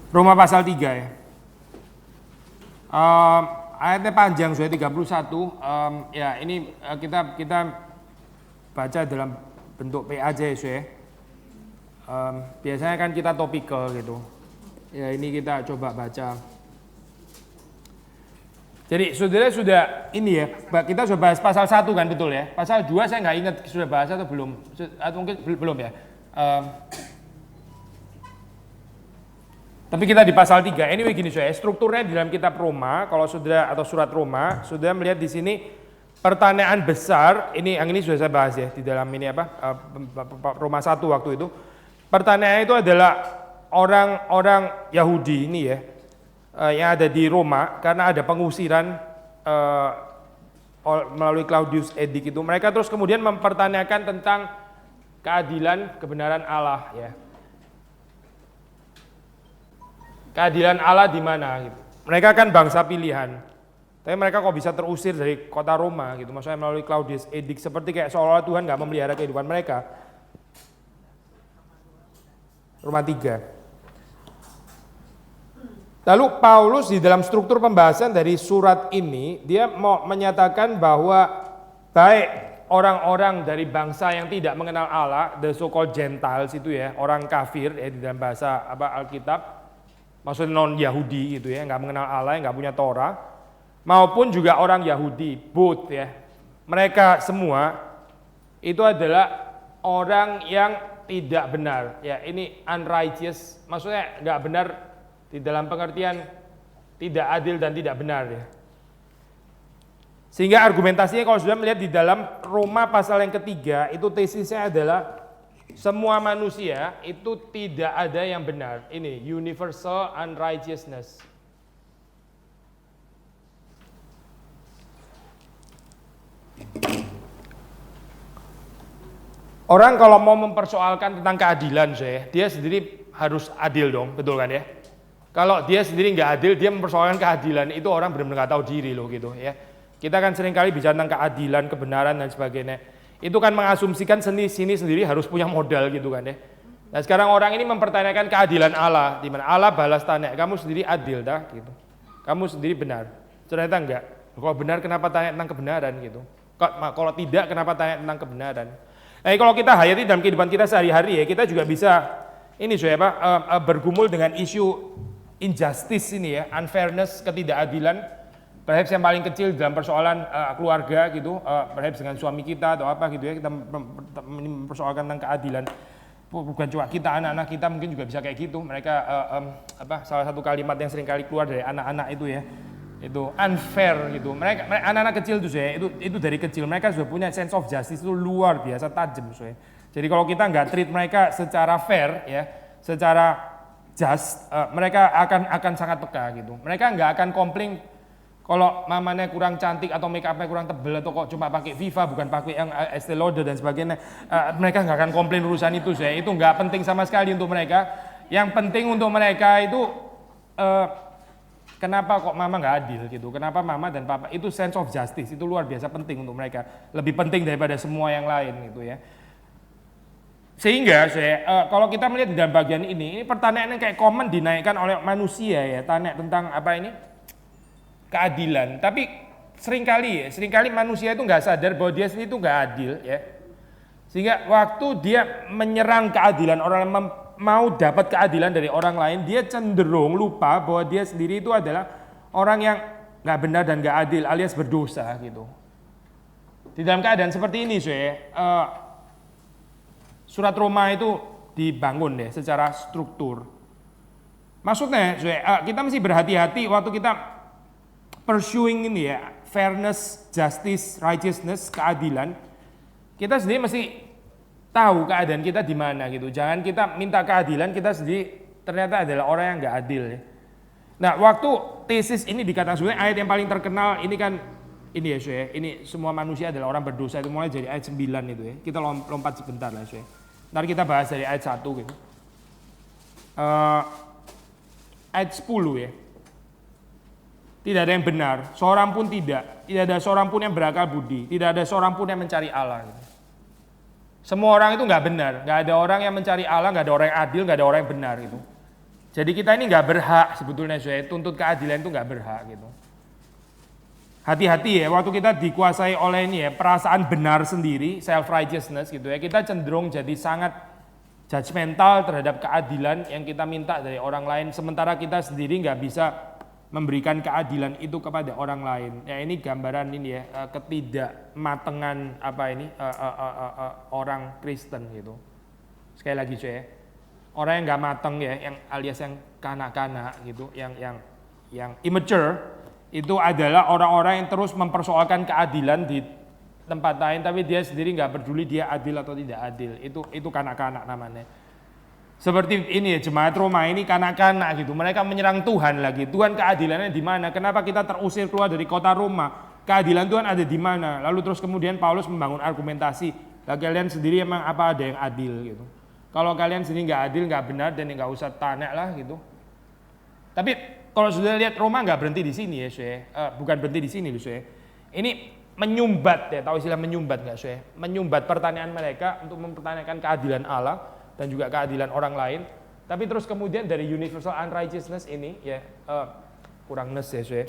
Roma pasal 3 ya. Ayatnya panjang, sudah 31. Ya ini kita baca dalam bentuk PAJ ya. Biasanya kan kita topikal gitu. Ya ini kita coba baca. Jadi saudara sudah ini ya, kita sudah bahas pasal 1 kan, betul ya. Pasal 2 saya nggak ingat sudah bahas atau belum, atau mungkin belum ya. Tapi kita di pasal 3. Anyway gini saudara, strukturnya di dalam kitab Roma, kalau saudara atau surat Roma, saudara melihat di sini pertanyaan besar, yang ini sudah saya bahas ya di dalam ini Roma 1 waktu itu. Pertanyaannya itu adalah orang-orang Yahudi ini ya, yang ada di Roma karena ada pengusiran melalui Claudius Edict itu. Mereka terus kemudian mempertanyakan tentang keadilan kebenaran Allah ya. Keadilan Allah di mana gitu. Mereka kan bangsa pilihan. Tapi mereka kok bisa terusir dari kota Roma gitu. Maksudnya melalui Claudius Edict, seperti kayak seolah-olah Tuhan nggak memelihara kehidupan mereka. Roma 3. Lalu Paulus di dalam struktur pembahasan dari surat ini, dia mau menyatakan bahwa baik orang-orang dari bangsa yang tidak mengenal Allah, the so-called Gentiles itu ya, orang kafir ya di dalam bahasa Alkitab, maksudnya non-Yahudi gitu ya, nggak mengenal Allah, nggak punya Torah, maupun juga orang Yahudi, both ya. Mereka semua itu adalah orang yang tidak benar. Ya, ini unrighteous, maksudnya nggak benar di dalam pengertian tidak adil dan tidak benar ya. Sehingga argumentasinya kalau sudah melihat di dalam Roma pasal yang ketiga, itu tesisnya adalah semua manusia itu tidak ada yang benar. Ini universal unrighteousness. Orang kalau mau mempersoalkan tentang keadilan, dia sendiri harus adil dong, betul kan ya? Kalau dia sendiri nggak adil, dia mempersoalkan keadilan, itu orang benar-benar nggak tahu diri loh gitu ya. Kita kan seringkali bicara tentang keadilan, kebenaran dan sebagainya. Itu kan mengasumsikan sini sendiri harus punya modal gitu kan ya. Nah sekarang orang ini mempertanyakan keadilan Allah, di mana Allah balas tanya, kamu sendiri adil dah gitu. Kamu sendiri benar. Ternyata enggak. Kalau benar kenapa tanya tentang kebenaran gitu. Kalau tidak kenapa tanya tentang kebenaran. Nah kalau kita hayati dalam kehidupan kita sehari-hari ya, kita juga bisa ini bergumul dengan isu injustice ini ya, unfairness, ketidakadilan. Perhaps yang paling kecil dalam persoalan keluarga gitu, perhaps dengan suami kita atau apa gitu ya, kita mempersoalkan tentang keadilan. Bukan cuma kita, anak-anak kita mungkin juga bisa kayak gitu. Mereka salah satu kalimat yang sering kali keluar dari anak-anak itu ya, itu unfair gitu. Mereka anak-anak kecil tuh itu dari kecil mereka sudah punya sense of justice itu luar biasa tajam Jadi kalau kita nggak treat mereka secara fair ya, secara just, mereka akan sangat peka gitu. Mereka nggak akan komplain kalau mamanya kurang cantik atau make up-nya kurang tebel atau kok cuma pakai Viva bukan pakai yang Estee Lauder dan sebagainya, mereka nggak akan komplain urusan itu itu nggak penting sama sekali untuk mereka. Yang penting untuk mereka itu kenapa kok mama nggak adil gitu, kenapa mama dan papa, itu sense of justice itu luar biasa penting untuk mereka, lebih penting daripada semua yang lain gitu ya. Sehingga kalau kita melihat di dalam bagian ini pertanyaan yang kayak common dinaikkan oleh manusia ya, tanya tentang keadilan, tapi seringkali manusia itu nggak sadar bahwa dia sendiri itu nggak adil ya, sehingga waktu dia menyerang keadilan orang mau dapat keadilan dari orang lain, dia cenderung lupa bahwa dia sendiri itu adalah orang yang nggak benar dan nggak adil alias berdosa gitu. Di dalam keadaan seperti ini surat Roma itu dibangun ya secara struktur. Maksudnya kita mesti berhati-hati waktu kita pursuing ini ya, fairness, justice, righteousness, keadilan. Kita sendiri mesti tahu keadaan kita di mana gitu. Jangan kita minta keadilan, kita sendiri ternyata adalah orang yang nggak adil ya. Nah, waktu tesis ini dikatakan sebenarnya ayat yang paling terkenal ini kan ini ya, ini semua manusia adalah orang berdosa, itu mulai dari ayat 9 itu ya. Kita lompat sebentar lah Ntar kita bahas dari ayat 1 gitu. Ayat 10 ya. Tidak ada yang benar, seorang pun tidak ada seorang pun yang berakal budi, tidak ada seorang pun yang mencari Allah. Semua orang itu nggak benar, nggak ada orang yang mencari Allah, nggak ada orang yang adil, nggak ada orang yang benar gitu. Jadi kita ini nggak berhak sebetulnya, tuntut keadilan itu nggak berhak gitu. Hati-hati ya, waktu kita dikuasai oleh ini ya, perasaan benar sendiri, self righteousness gitu ya, kita cenderung jadi sangat judgmental terhadap keadilan yang kita minta dari orang lain, sementara kita sendiri nggak bisa memberikan keadilan itu kepada orang lain. Ya ini gambaran ini ya, ketidakmatangan orang Kristen gitu. Sekali lagi ya, orang yang nggak mateng ya, yang alias yang kanak-kanak gitu, yang immature, itu adalah orang-orang yang terus mempersoalkan keadilan di tempat lain, tapi dia sendiri nggak peduli dia adil atau tidak adil. Itu kanak-kanak namanya. Seperti ini ya, jemaat Roma ini kanak-kanak gitu. Mereka menyerang Tuhan lagi. Tuhan keadilannya di mana? Kenapa kita terusir keluar dari kota Roma? Keadilan Tuhan ada di mana? Lalu terus kemudian Paulus membangun argumentasi. Lah kalian sendiri emang apa ada yang adil gitu? Kalau kalian sendiri nggak adil, nggak benar, dan nggak usah tanya lah gitu. Tapi kalau sudah lihat Roma nggak berhenti di sini ya, bukan berhenti di sini loh, Ini menyumbat ya, tahu istilah menyumbat nggak, Menyumbat pertanyaan mereka untuk mempertanyakan keadilan Allah dan juga keadilan orang lain. Tapi terus kemudian dari universal unrighteousness ini ya, kurang nes ya,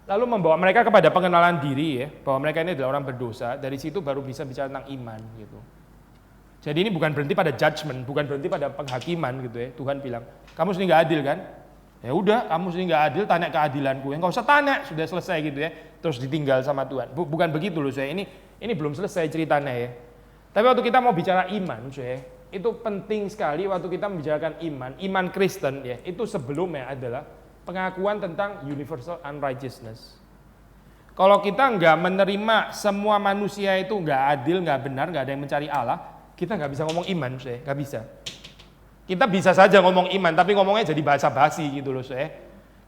lalu membawa mereka kepada pengenalan diri ya, bahwa mereka ini adalah orang berdosa. Dari situ baru bisa bicara tentang iman gitu. Jadi ini bukan berhenti pada judgment, bukan berhenti pada penghakiman gitu ya. Tuhan bilang, kamu sendiri nggak adil kan? Ya udah, kamu sendiri nggak adil, tanya keadilanku. Yang nggak usah tanya, sudah selesai gitu ya. Terus ditinggal sama Tuhan. Bukan begitu loh, saya. Ini belum selesai ceritanya ya. Tapi waktu kita mau bicara iman, itu penting sekali waktu kita membicarakan iman Kristen ya. Itu sebelumnya adalah pengakuan tentang universal unrighteousness. Kalau kita nggak menerima semua manusia itu nggak adil, nggak benar, nggak ada yang mencari Allah, kita nggak bisa ngomong iman, nggak bisa. Kita bisa saja ngomong iman, tapi ngomongnya jadi bahasa basi gitu loh,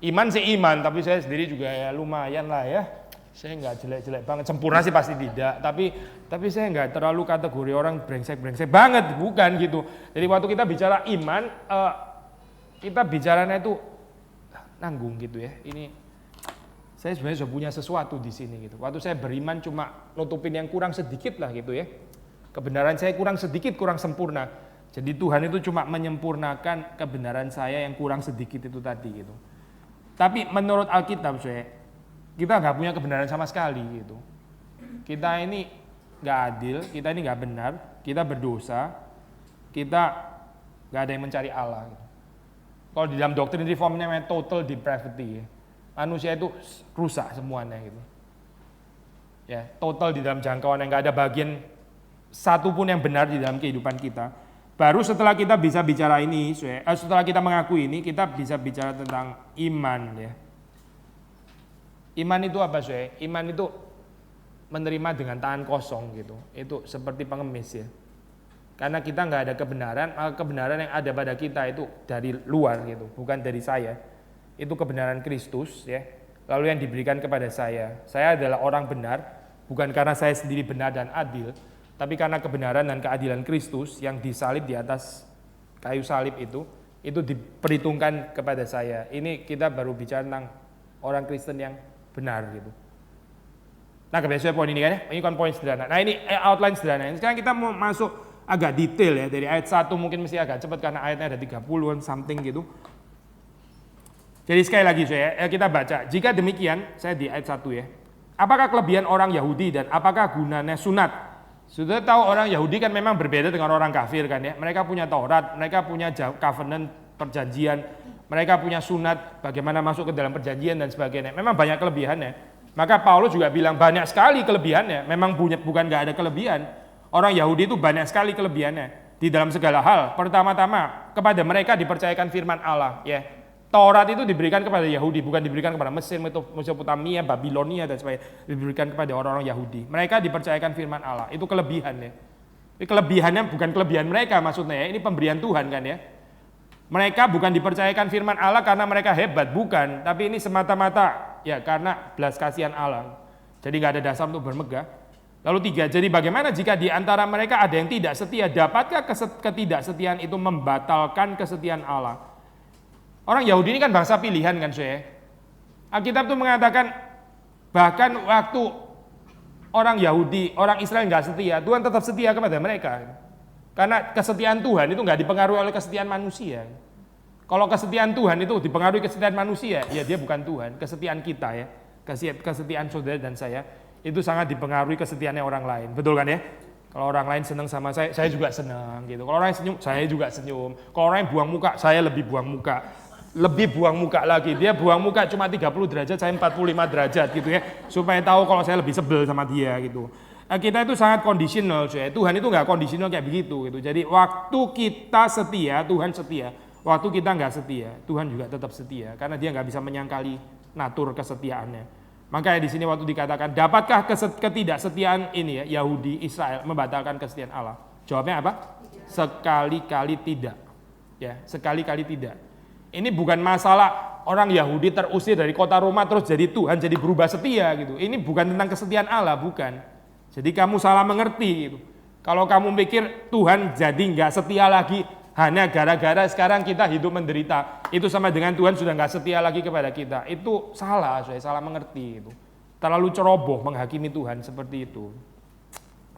Iman sih iman, tapi saya sendiri juga ya lumayan lah ya. Saya nggak jelek-jelek banget, sempurna sih pasti tidak. Tapi saya nggak terlalu kategori orang brengsek-brengsek banget, bukan gitu. Jadi waktu kita bicara iman, kita bicaranya itu nanggung gitu ya. Ini saya sebenarnya sudah punya sesuatu di sini gitu. Waktu saya beriman cuma nutupin yang kurang sedikit lah gitu ya. Kebenaran saya kurang sedikit, kurang sempurna. Jadi Tuhan itu cuma menyempurnakan kebenaran saya yang kurang sedikit itu tadi gitu. Tapi menurut Alkitab kita nggak punya kebenaran sama sekali gitu. Kita ini nggak adil, kita ini nggak benar, kita berdosa, kita nggak ada yang mencari Allah. Gitu. Kalau di dalam doktrin reformnya namanya total depravity, manusia itu rusak semuanya gitu. Ya, total di dalam jangkauan yang nggak ada bagian satu pun yang benar di dalam kehidupan kita. Baru setelah kita bisa bicara ini, setelah kita mengakui ini, kita bisa bicara tentang iman ya. Iman itu apa, Iman itu menerima dengan tangan kosong gitu. Itu seperti pengemis ya. Karena kita nggak ada kebenaran, maka kebenaran yang ada pada kita itu dari luar gitu, bukan dari saya. Itu kebenaran Kristus ya. Lalu yang diberikan kepada saya. Saya adalah orang benar, bukan karena saya sendiri benar dan adil, tapi karena kebenaran dan keadilan Kristus yang disalib di atas kayu salib itu diperhitungkan kepada saya. Ini kita baru bicara tentang orang Kristen yang benar gitu. Nah, kebiasaan poin ini kan ya, ini kan poin sederhana. Nah, ini outline sederhana. Sekarang kita mau masuk agak detail ya, dari ayat 1 mungkin mesti agak cepat karena ayatnya ada 30-an something gitu. Jadi sekali lagi kita baca. Jika demikian, saya di ayat 1 ya. Apakah kelebihan orang Yahudi dan apakah gunanya sunat? Sudah tahu orang Yahudi kan memang berbeda dengan orang kafir kan ya. Mereka punya Taurat, mereka punya covenant, perjanjian, mereka punya sunat, bagaimana masuk ke dalam perjanjian dan sebagainya. Memang banyak kelebihannya. Maka Paulus juga bilang banyak sekali kelebihannya. Memang bukan nggak ada kelebihan. Orang Yahudi itu banyak sekali kelebihannya di dalam segala hal. Pertama-tama kepada mereka dipercayakan firman Allah ya. Taurat itu diberikan kepada Yahudi, bukan diberikan kepada Mesir, Mesopotamia, Babilonia dan sebagainya. Diberikan kepada orang-orang Yahudi. Mereka dipercayakan firman Allah. Itu kelebihannya. Ini kelebihannya bukan kelebihan mereka maksudnya ya. Ini pemberian Tuhan kan ya. Mereka bukan dipercayakan firman Allah karena mereka hebat, bukan. Tapi ini semata-mata ya karena belas kasihan Allah. Jadi nggak ada dasar untuk bermegah. Lalu 3, jadi bagaimana jika di antara mereka ada yang tidak setia? Dapatkah ketidaksetiaan itu membatalkan kesetiaan Allah? Orang Yahudi ini kan bangsa pilihan kan Alkitab itu mengatakan bahkan waktu orang Yahudi, orang Israel nggak setia, Tuhan tetap setia kepada mereka. Karena kesetiaan Tuhan itu nggak dipengaruhi oleh kesetiaan manusia. Kalau kesetiaan Tuhan itu dipengaruhi kesetiaan manusia, ya dia bukan Tuhan. Kesetiaan kita ya, kesetiaan saudara dan saya, itu sangat dipengaruhi kesetiaannya orang lain. Betul kan ya? Kalau orang lain senang sama saya juga senang gitu. Kalau orang senyum, saya juga senyum. Kalau orang yang buang muka, saya lebih buang muka. Lebih buang muka lagi. Dia buang muka cuma 30 derajat, saya 45 derajat gitu ya. Supaya tahu kalau saya lebih sebel sama dia gitu. Kita itu sangat kondisional, coy. Tuhan itu nggak kondisional kayak begitu gitu. Jadi waktu kita setia, Tuhan setia. Waktu kita nggak setia, Tuhan juga tetap setia. Karena dia nggak bisa menyangkali natur kesetiaannya. Makanya di sini waktu dikatakan, dapatkah ketidaksetiaan ini ya, Yahudi, Israel membatalkan kesetiaan Allah? Jawabnya apa? Sekali-kali tidak. Ya, sekali-kali tidak. Ini bukan masalah orang Yahudi terusir dari kota Roma terus jadi Tuhan, jadi berubah setia gitu. Ini bukan tentang kesetiaan Allah, bukan. Jadi kamu salah mengerti gitu. Kalau kamu mikir Tuhan jadi nggak setia lagi hanya gara-gara sekarang kita hidup menderita, itu sama dengan Tuhan sudah nggak setia lagi kepada kita. Itu salah, saya salah mengerti itu. Terlalu ceroboh menghakimi Tuhan seperti itu.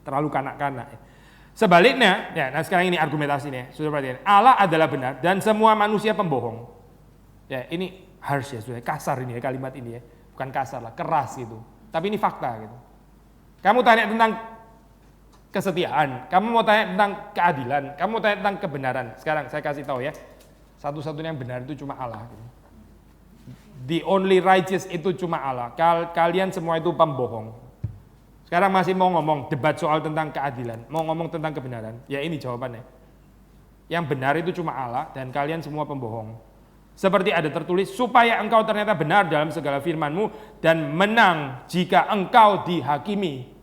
Terlalu kanak-kanak. Sebaliknya, ya, nah sekarang ini argumentasinya, sudah perhatikan. Allah adalah benar dan semua manusia pembohong. Ya, ini harsh ya, sudah kasar ini ya kalimat ini ya, bukan kasar lah, keras gitu. Tapi ini fakta gitu. Kamu tanya tentang kesetiaan, kamu mau tanya tentang keadilan, kamu mau tanya tentang kebenaran. Sekarang saya kasih tahu ya, satu-satunya yang benar itu cuma Allah. Gitu. The only righteous itu cuma Allah. Kalian semua itu pembohong. Sekarang masih mau ngomong debat soal tentang keadilan, mau ngomong tentang kebenaran. Ya ini jawabannya. Yang benar itu cuma Allah dan kalian semua pembohong. Seperti ada tertulis, supaya engkau ternyata benar dalam segala firman-Mu dan menang jika engkau dihakimi.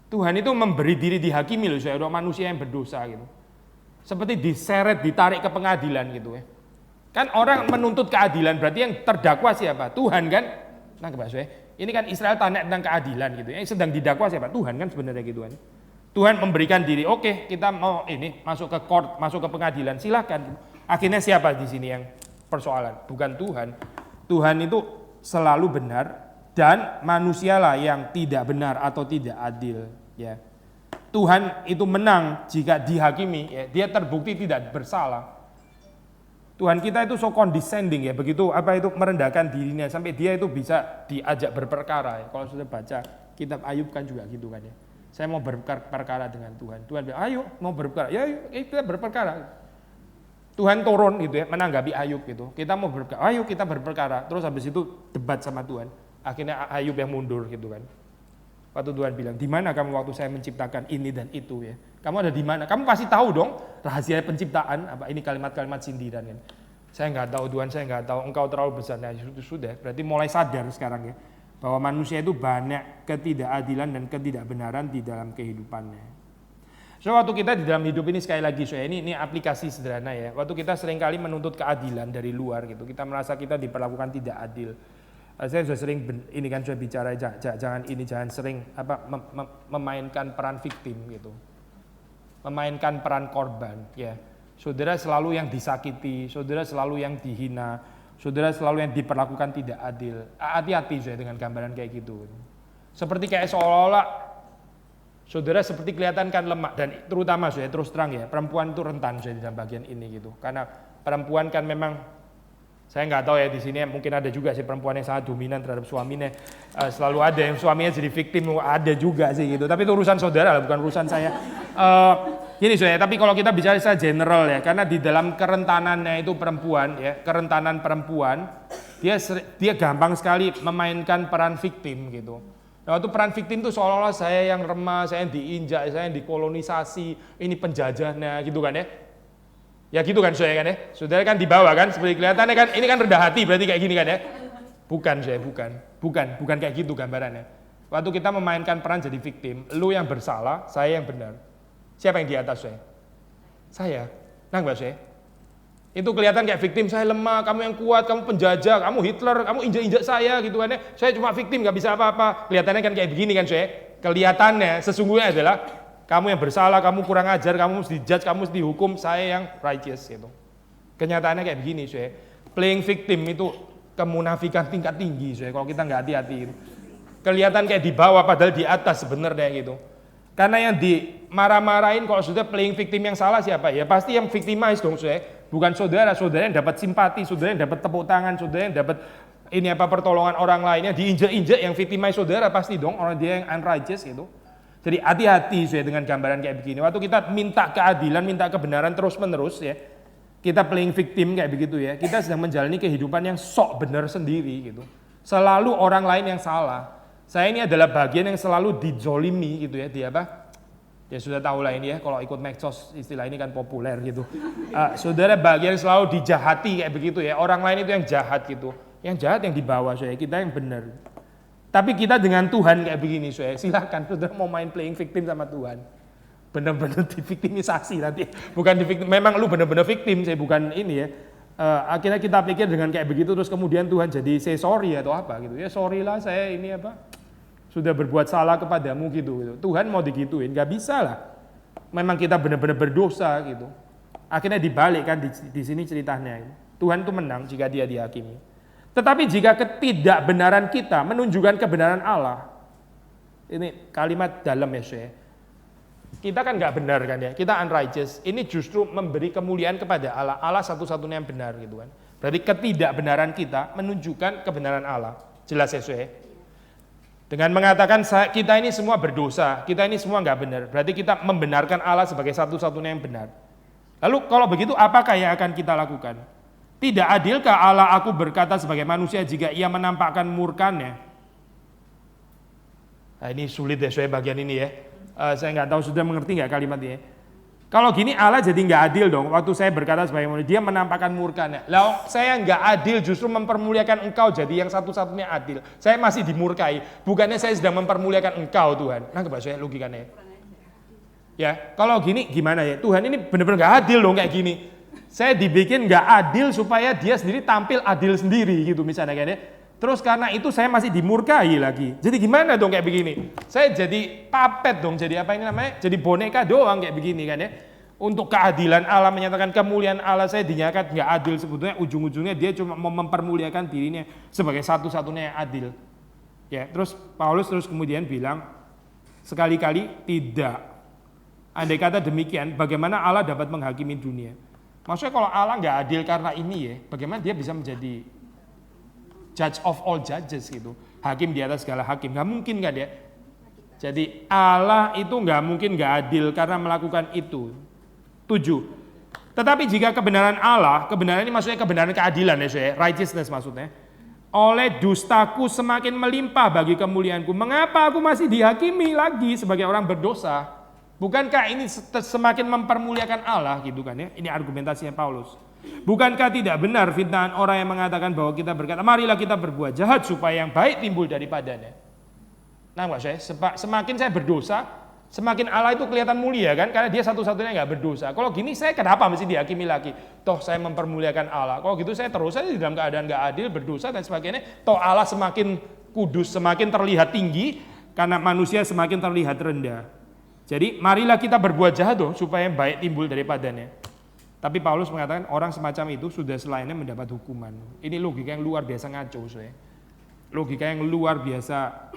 Tuhan itu memberi diri dihakimi loh, saya manusia yang berdosa gitu. Seperti diseret, ditarik ke pengadilan gitu ya. Kan orang menuntut keadilan, berarti yang terdakwa siapa? Tuhan kan? Nah kebahas ya. Ini kan Israel tanya tentang keadilan gitu. Yang sedang didakwa siapa? Tuhan kan sebenarnya gitu kan. Tuhan memberikan diri, oke, kita mau ini masuk ke court, masuk ke pengadilan, silakan. Akhirnya siapa di sini yang persoalan? Bukan Tuhan. Tuhan itu selalu benar dan manusialah yang tidak benar atau tidak adil. Ya, Tuhan itu menang jika dihakimi, ya, dia terbukti tidak bersalah. Tuhan kita itu so condescending ya, begitu apa itu merendahkan dirinya sampai dia itu bisa diajak berperkara. Ya. Kalau sudah baca kitab Ayub kan juga gitu kan ya. Saya mau berperkara dengan Tuhan. Tuhan bilang, ayo mau berperkara. Ya, kita berperkara. Tuhan turun gitu ya, menanggapi Ayub gitu. Kita mau berperkara, ayo kita berperkara. Terus habis itu debat sama Tuhan. Akhirnya Ayub yang mundur gitu kan. Waktu Tuhan bilang, di mana kamu waktu saya menciptakan ini dan itu ya? Kamu ada di mana? Kamu pasti tahu dong rahasia penciptaan. Apa ini kalimat-kalimat sindiran kan? Saya nggak tahu Tuhan, saya nggak tahu. Engkau terlalu besar. Nah itu sudah. Berarti mulai sadar sekarang ya bahwa manusia itu banyak ketidakadilan dan ketidakbenaran di dalam kehidupannya. So waktu kita di dalam hidup ini sekali lagi, so ini aplikasi sederhana ya. Waktu kita seringkali menuntut keadilan dari luar gitu, kita merasa kita diperlakukan tidak adil. Saya sudah sering ini kan sudah bicara jangan sering memainkan peran victim gitu, memainkan peran korban ya. Saudara selalu yang disakiti, saudara selalu yang dihina, saudara selalu yang diperlakukan tidak adil. Hati-hati saya dengan gambaran kayak gitu. Seperti kayak seolah-olah saudara seperti kelihatan kan lemah dan terutama saya terus terang ya perempuan itu rentan saya dalam bagian ini gitu. Karena perempuan kan memang saya nggak tahu ya di sini mungkin ada juga sih perempuan yang sangat dominan terhadap suaminya, selalu ada yang suaminya jadi victim, ada juga sih gitu. Tapi itu urusan saudara lah, bukan urusan saya. Gini saya, tapi kalau kita bicara secara general ya, karena di dalam kerentanannya itu perempuan ya, kerentanan perempuan, dia gampang sekali memainkan peran victim gitu. Nah waktu peran victim itu seolah-olah saya yang remah, saya yang diinjak, saya yang dikolonisasi, ini penjajahnya gitu kan ya. Ya gitu kan saudara kan ya, saudara kan di bawah kan, seperti kelihatannya kan, ini kan rendah hati berarti kayak gini kan ya. Bukan saya, bukan kayak gitu gambarannya. Waktu kita memainkan peran jadi victim, lu yang bersalah, saya yang benar. Siapa yang di atas saya? Saya, nanggung saya. Itu kelihatan kayak victim, saya lemah, kamu yang kuat, kamu penjajah, kamu Hitler, kamu injak-injak saya gitu kan ya. Saya cuma victim, gak bisa apa-apa. Kelihatannya kan kayak begini kan saya. Kelihatannya sesungguhnya adalah kamu yang bersalah, kamu kurang ajar, kamu mesti dijudge, kamu mesti dihukum, saya yang righteous gitu. Kenyataannya kayak begini, saya. Playing victim itu kemunafikan tingkat tinggi, saya. Kalau kita nggak hati-hati, gitu. Kelihatan kayak di bawah, padahal di atas sebenarnya gitu. Karena yang dimarah-marahin kalau sudah playing victim yang salah siapa? Ya pasti yang victimize dong, saudara. Bukan saudara yang dapat simpati, saudara yang dapat tepuk tangan, saudara yang dapat pertolongan orang lainnya, diinjek-injek yang victimize saudara pasti dong, orang dia yang unrighteous gitu. Jadi hati-hati saya dengan gambaran kayak begini. Waktu kita minta keadilan, minta kebenaran terus-menerus ya, kita playing victim kayak begitu ya, kita sedang menjalani kehidupan yang sok benar sendiri gitu. Selalu orang lain yang salah. Saya ini adalah bagian yang selalu dizolimi gitu ya, dia apa? Ya sudah tahu lah ini ya, kalau ikut medsos istilah ini kan populer gitu. Saudara bagian selalu dijahati kayak begitu ya, orang lain itu yang jahat gitu. Yang jahat yang di bawah saya, kita yang benar. Tapi kita dengan Tuhan kayak begini saya, silakan saudara mau main playing victim sama Tuhan. Benar-benar diviktimisasi nanti, bukan diviktim. Memang lu benar-benar victim, saya bukan ini ya. Akhirnya kita pikir dengan kayak begitu terus kemudian Tuhan jadi say sorry atau apa gitu. Ya sorry lah saya ini apa, sudah berbuat salah kepadamu gitu. Tuhan mau digituin, nggak bisa lah. Memang kita benar-benar berdosa gitu. Akhirnya dibalikkan di sini ceritanya. Tuhan itu menang jika dia dihakimi. Tetapi jika ketidakbenaran kita menunjukkan kebenaran Allah, ini kalimat dalam ya saya. Kita kan nggak benar kan ya, kita unrighteous. Ini justru memberi kemuliaan kepada Allah. Allah satu-satunya yang benar gitu kan. Berarti ketidakbenaran kita menunjukkan kebenaran Allah. Jelas ya saya. Dengan mengatakan kita ini semua berdosa, kita ini semua nggak benar. Berarti kita membenarkan Allah sebagai satu-satunya yang benar. Lalu kalau begitu apakah yang akan kita lakukan? Tidak adilkah Allah aku berkata sebagai manusia jika ia menampakkan murkanya? Nah ini sulit ya saya bagian ini ya. Saya nggak tahu sudah mengerti nggak kalimatnya. Kalau gini Allah jadi nggak adil dong. Waktu saya berkata sebagai manusia, dia menampakkan murkanya. Lalu saya nggak adil justru mempermuliakan engkau jadi yang satu-satunya adil. Saya masih dimurkai. Bukannya saya sedang mempermuliakan engkau Tuhan. Nah coba saya logikanya. Ya kalau gini gimana ya? Tuhan ini benar-benar nggak adil dong kayak gini. Saya dibikin nggak adil supaya dia sendiri tampil adil sendiri gitu misalnya kan ya. Terus karena itu saya masih dimurkai lagi. Jadi gimana dong kayak begini? Saya jadi puppet dong, jadi apa ini namanya? Jadi boneka doang kayak begini kan ya. Untuk keadilan Allah, menyatakan kemuliaan Allah saya dinyatakan nggak adil, sebetulnya ujung-ujungnya dia cuma mau mempermuliakan dirinya sebagai satu-satunya yang adil. Ya, terus Paulus terus kemudian bilang sekali-kali tidak. Andai kata demikian, bagaimana Allah dapat menghakimi dunia? Maksudnya kalau Allah nggak adil karena ini ya, bagaimana dia bisa menjadi judge of all judges gitu, hakim di atas segala hakim? Nggak mungkin kan ya. Jadi Allah itu nggak mungkin nggak adil karena melakukan itu. 7. Tetapi jika kebenaran Allah, kebenaran ini maksudnya kebenaran keadilan ya saya, righteousness maksudnya, oleh dustaku semakin melimpah bagi kemuliaanku, mengapa aku masih dihakimi lagi sebagai orang berdosa? Bukankah ini semakin mempermuliakan Allah gitu kan ya? Ini argumentasinya Paulus. Bukankah tidak benar fitnahan orang yang mengatakan bahwa kita berkata, marilah kita berbuat jahat supaya yang baik timbul daripadanya. Nah Pak saya, semakin saya berdosa, semakin Allah itu kelihatan mulia kan, karena dia satu-satunya nggak berdosa. Kalau gini saya kenapa mesti dihakimi lagi? Toh saya mempermuliakan Allah. Kalau gitu saya terus saja dalam keadaan nggak adil, berdosa dan sebagainya. Toh Allah semakin kudus, semakin terlihat tinggi, karena manusia semakin terlihat rendah. Jadi marilah kita berbuat jahat dong, supaya yang baik timbul daripadanya. Tapi Paulus mengatakan orang semacam itu sudah selainnya mendapat hukuman. Ini logika yang luar biasa ngaco saya. Logika yang luar biasa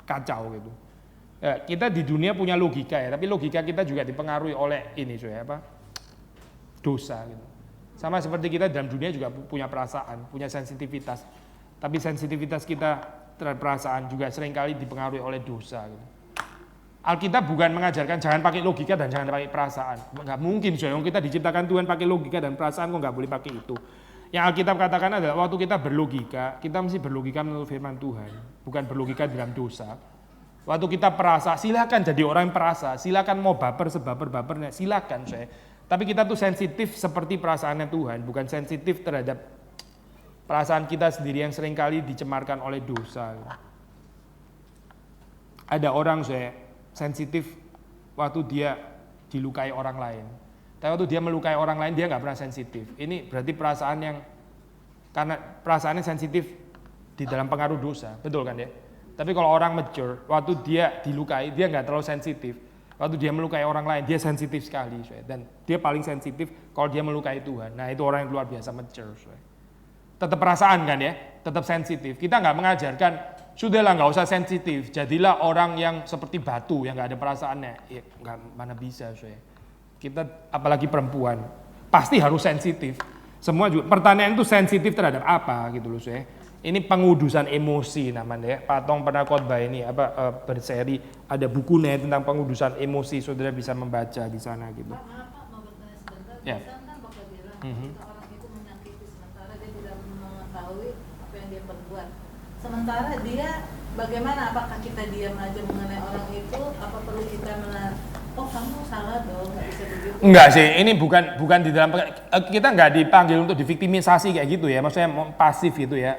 kacau gitu. Ya, kita di dunia punya logika ya, tapi logika kita juga dipengaruhi oleh ini saya apa? Dosa gitu. Sama seperti kita dalam dunia juga punya perasaan, punya sensitivitas. Tapi sensitivitas kita terhadap perasaan juga seringkali dipengaruhi oleh dosa gitu. Alkitab bukan mengajarkan jangan pakai logika dan jangan pakai perasaan. Enggak mungkin soalnya kita diciptakan Tuhan pakai logika dan perasaan, kok enggak boleh pakai itu. Yang Alkitab katakan adalah waktu kita berlogika, kita mesti berlogika menurut firman Tuhan, bukan berlogika dalam dosa. Waktu kita perasa, silakan jadi orang yang perasa, silakan mau baper sebaper-bapernya, silakan saya. Tapi kita tuh sensitif seperti perasaannya Tuhan, bukan sensitif terhadap perasaan kita sendiri yang seringkali dicemarkan oleh dosa. Ada orang saya sensitif waktu dia dilukai orang lain. Tapi waktu dia melukai orang lain dia nggak pernah sensitif. Ini berarti perasaan yang karena perasaannya sensitif di dalam pengaruh dosa, betul kan ya? Tapi kalau orang mature, waktu dia dilukai dia nggak terlalu sensitif. Waktu dia melukai orang lain dia sensitif sekali, dan dia paling sensitif kalau dia melukai Tuhan. Nah itu orang yang luar biasa mature. Tetap perasaan kan ya, tetap sensitif. Kita nggak mengajarkan Sudahlah, nggak usah sensitif. Jadilah orang yang seperti batu yang nggak ada perasaannya. Ya, nggak, mana bisa, saya. Kita apalagi perempuan pasti harus sensitif. Semua juga pertanyaan itu sensitif terhadap apa gitu loh, saya. Ini pengudusan emosi namanya ya. Pak Tong pernah khotbah ini berseri ada bukunya tentang pengudusan emosi, saudara bisa membaca di sana gitu. Pak, mau bertanya sebentar. Ya. Biasanya kan Bapak bilang kita orang itu menyakiti sementara dia tidak mengetahui apa yang dia perbuat. Sementara dia bagaimana? Apakah kita diam aja mengenai orang itu? Apa perlu kita oh kamu salah dong, nggak bisa begitu? Enggak sih, ini bukan di dalam kita nggak dipanggil untuk diviktimisasi kayak gitu ya, maksudnya pasif gitu ya.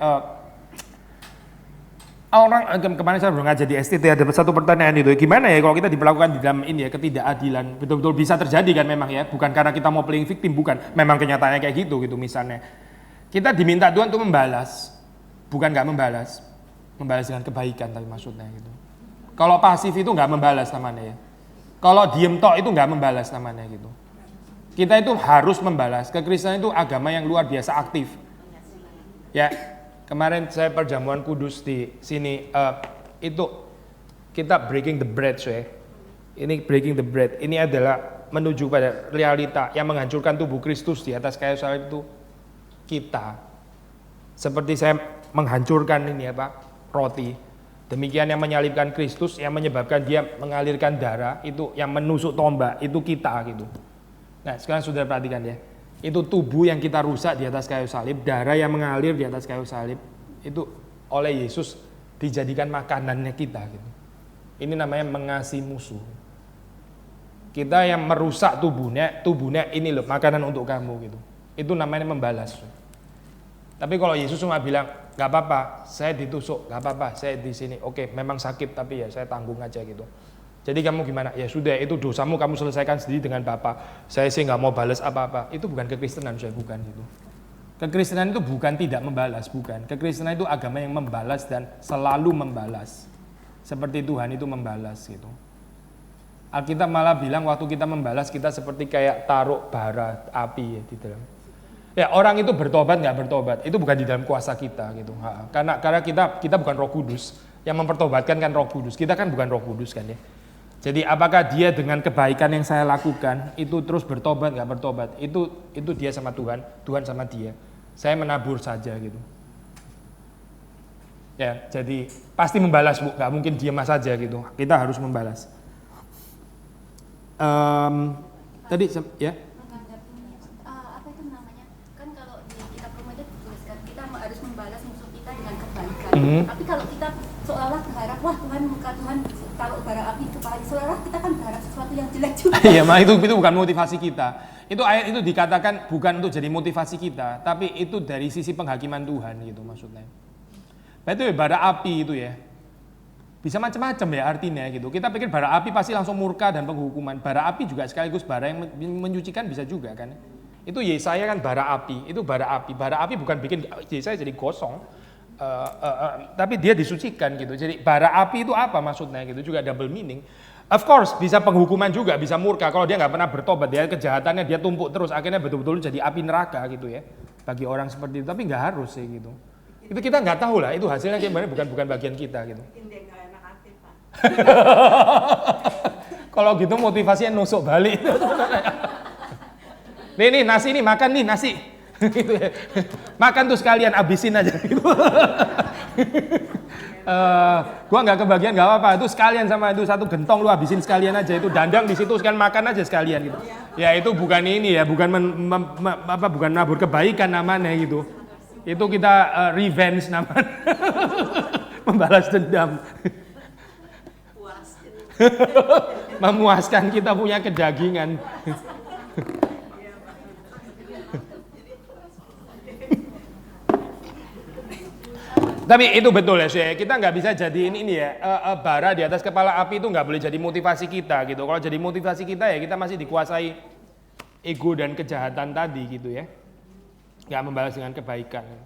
Orang kemarin saya belum ngajar di STT ada satu pertanyaan itu, gimana ya kalau kita diperlakukan di dalam ini ya ketidakadilan, betul-betul bisa terjadi kan memang ya, bukan karena kita mau playing victim, bukan, memang kenyataannya kayak gitu misalnya. Kita diminta Tuhan untuk membalas, bukan nggak membalas dengan kebaikan tapi maksudnya gitu. Kalau pasif itu nggak membalas namanya ya. Kalau diem tok itu nggak membalas namanya gitu. Kita itu harus membalas. Kekristenan itu agama yang luar biasa aktif. Ya, kemarin saya perjamuan kudus di sini itu kita breaking the bread, saya. Ini breaking the bread. Ini adalah menuju pada realita yang menghancurkan tubuh Kristus di atas kayu salib itu kita. Seperti saya menghancurkan ini roti. Demikian yang menyalibkan Kristus, yang menyebabkan dia mengalirkan darah, itu yang menusuk tombak, itu kita gitu. Nah sekarang sudah perhatikan ya, itu tubuh yang kita rusak di atas kayu salib, darah yang mengalir di atas kayu salib, itu oleh Yesus dijadikan makanannya kita gitu. Ini namanya mengasihi musuh. Kita yang merusak tubuhnya ini loh makanan untuk kamu gitu. Itu namanya membalas. Tapi kalau Yesus cuma bilang, gak apa-apa, saya ditusuk, gak apa-apa, saya di sini, oke, memang sakit tapi ya saya tanggung aja gitu. Jadi kamu gimana? Ya sudah, itu dosamu kamu selesaikan sendiri dengan Bapa. Saya sih nggak mau balas apa-apa. Itu bukan kekristenan, saya bukan gitu. Kekristenan itu bukan tidak membalas, bukan. Kekristenan itu agama yang membalas dan selalu membalas. Seperti Tuhan itu membalas gitu. Alkitab malah bilang waktu kita membalas kita seperti kayak taruh bara api ya di dalam. Ya orang itu bertobat nggak bertobat itu bukan di dalam kuasa kita gitu. Karena kita bukan Roh Kudus yang mempertobatkan kan Roh Kudus. Kita kan bukan Roh Kudus kan ya. Jadi apakah dia dengan kebaikan yang saya lakukan itu terus bertobat nggak bertobat? Itu dia sama Tuhan, Tuhan sama dia. Saya menabur saja gitu. Ya jadi pasti membalas Bu, nggak mungkin diam saja gitu. Kita harus membalas. Tadi ya. Tapi kalau kita seolah-olah berharap, wah Tuhan muka Tuhan taruh bara api kepala, seolah-olah kita kan berharap sesuatu yang jelek juga. Iya, itu bukan motivasi kita. Itu ayat itu dikatakan bukan untuk jadi motivasi kita, tapi itu dari sisi penghakiman Tuhan gitu maksudnya. Itu bara api itu ya. Bisa macam-macam ya artinya gitu. Kita pikir bara api pasti langsung murka dan penghukuman. Bara api juga sekaligus bara yang menyucikan bisa juga kan. Itu Yesaya kan bara api, itu bara api. Bara api bukan bikin Yesaya jadi gosong. Tapi dia disucikan gitu. Jadi bara api itu apa maksudnya gitu, juga double meaning. Of course bisa penghukuman juga, bisa murka kalau dia nggak pernah bertobat, dia kejahatannya dia tumpuk terus akhirnya betul-betul jadi api neraka gitu ya bagi orang seperti itu. Tapi nggak harus sih gitu. Itu kita nggak tahu lah itu hasilnya gimana, bukan bagian kita gitu. Kalau gitu motivasinya nusuk balik. Nih nasi ini makan nih nasi. Gitu ya. Makan tuh sekalian abisin aja gitu. Gua nggak kebagian nggak apa-apa, itu sekalian sama itu satu gentong lu habisin sekalian aja, itu dandang di situ sekalian makan aja sekalian gitu. Ya itu bukan ini ya, bukan bukan nabur kebaikan namanya gitu. Itu kita revenge namanya. Membalas dendam. Memuaskan kita punya kedagingan. Tapi itu betul ya, kita nggak bisa jadi ini ya, bara di atas kepala api itu nggak boleh jadi motivasi kita gitu. Kalau jadi motivasi kita ya kita masih dikuasai ego dan kejahatan tadi gitu ya, nggak membalas dengan kebaikan. Kalau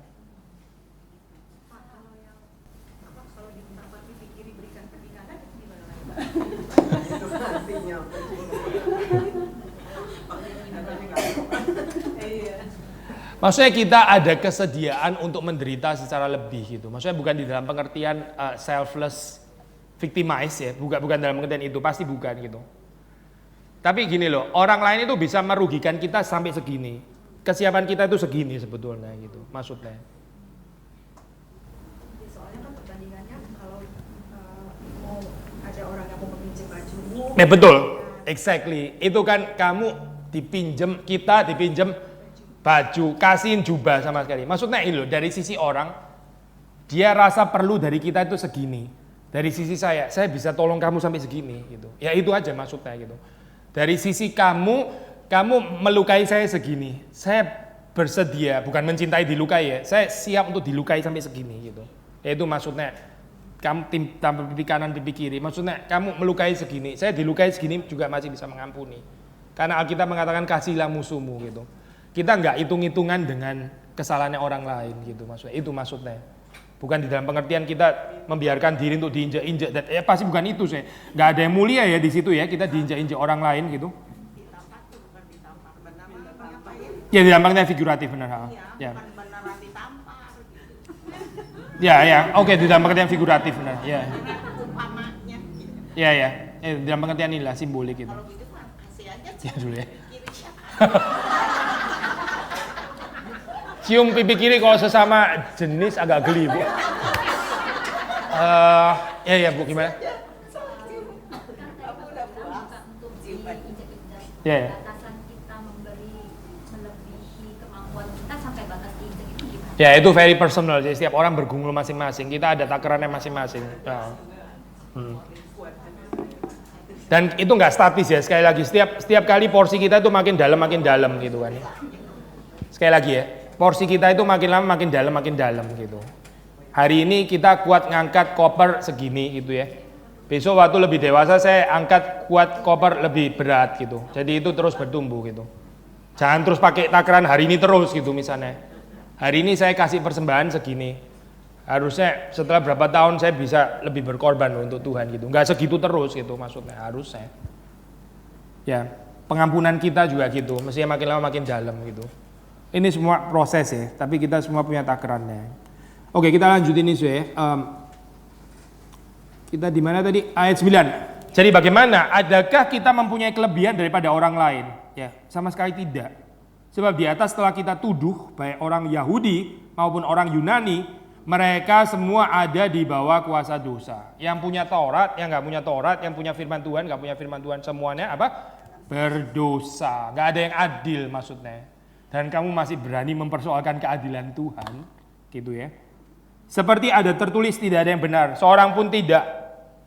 ditambah pipi kiri berikan pipi kanan itu gimana lagi? Maksudnya kita ada kesediaan untuk menderita secara lebih gitu. Maksudnya bukan di dalam pengertian selfless victimize ya, bukan dalam pengertian itu, pasti bukan gitu. Tapi gini loh, orang lain itu bisa merugikan kita sampai segini. Kesiapan kita itu segini sebetulnya gitu, maksudnya. Soalnya kan perbandingannya kalau mau ada orang yang mau meminjam bajumu. Betul, exactly. Itu kan kamu kita dipinjem baju, kasihin jubah sama sekali. Maksudnya ini loh, dari sisi orang, dia rasa perlu dari kita itu segini. Dari sisi saya bisa tolong kamu sampai segini gitu. Ya itu aja maksudnya gitu. Dari sisi kamu melukai saya segini. Saya bersedia, bukan mencintai dilukai ya. Saya siap untuk dilukai sampai segini gitu. Ya itu maksudnya. Kamu tampil pipi kanan, pipi kiri. Maksudnya kamu melukai segini. Saya dilukai segini juga masih bisa mengampuni. Karena Alkitab mengatakan kasihlah musuhmu gitu. Kita nggak hitung-hitungan dengan kesalahannya orang lain gitu maksudnya. Itu maksudnya. Bukan di dalam pengertian kita membiarkan diri untuk diinjak-injak. Dan pasti bukan itu sih. Nggak ada yang mulia ya di situ ya. Kita diinjak-injak orang lain gitu. Ditampar tuh bukan ditampar, benar Ya di dalam pengertian figuratif benar. Ya. bukan beneran ditampar. Ya. Oke, di dalam pengertian figuratif benar. Ya. Umpamanya gitu. Ya. Di dalam pengertian inilah simbolik gitu. Kalau gitu mah kasih aja Ya dulu ya. kiri siapa? Cium pipi kiri kalau sesama jenis agak geli bu. Ya bu gimana? Untuk diinjak-injak, Ya. batasan kita memberi melebihi kemampuan kita sampai batas diinjak itu gimana? Ya itu very personal. Jadi setiap orang bergumul masing-masing. Kita ada takarannya masing-masing. Ya. Dan itu nggak statis ya. Sekali lagi setiap kali porsi kita itu makin dalam gitu kan. Sekali lagi ya. Porsi kita itu makin lama makin dalam gitu. Hari ini kita kuat ngangkat koper segini gitu ya. Besok waktu lebih dewasa saya angkat kuat koper lebih berat gitu. Jadi itu terus bertumbuh gitu. Jangan terus pakai takaran hari ini terus gitu misalnya. Hari ini saya kasih persembahan segini. Harusnya setelah berapa tahun saya bisa lebih berkorban untuk Tuhan gitu. Nggak segitu terus gitu maksudnya harusnya. Ya, pengampunan kita juga gitu. Mestinya makin lama makin dalam gitu. Ini semua proses ya, tapi kita semua punya takarannya. Oke, kita lanjutin ini ya. Kita di mana tadi? Ayat 9. Jadi bagaimana? Adakah kita mempunyai kelebihan daripada orang lain? Ya, sama sekali tidak. Sebab di atas telah kita tuduh baik orang Yahudi maupun orang Yunani, mereka semua ada di bawah kuasa dosa. Yang punya Taurat, yang nggak punya Taurat, yang punya firman Tuhan, nggak punya firman Tuhan, semuanya apa? Berdosa. Nggak ada yang adil maksudnya. Dan kamu masih berani mempersoalkan keadilan Tuhan, gitu ya. Seperti ada tertulis tidak ada yang benar, seorang pun tidak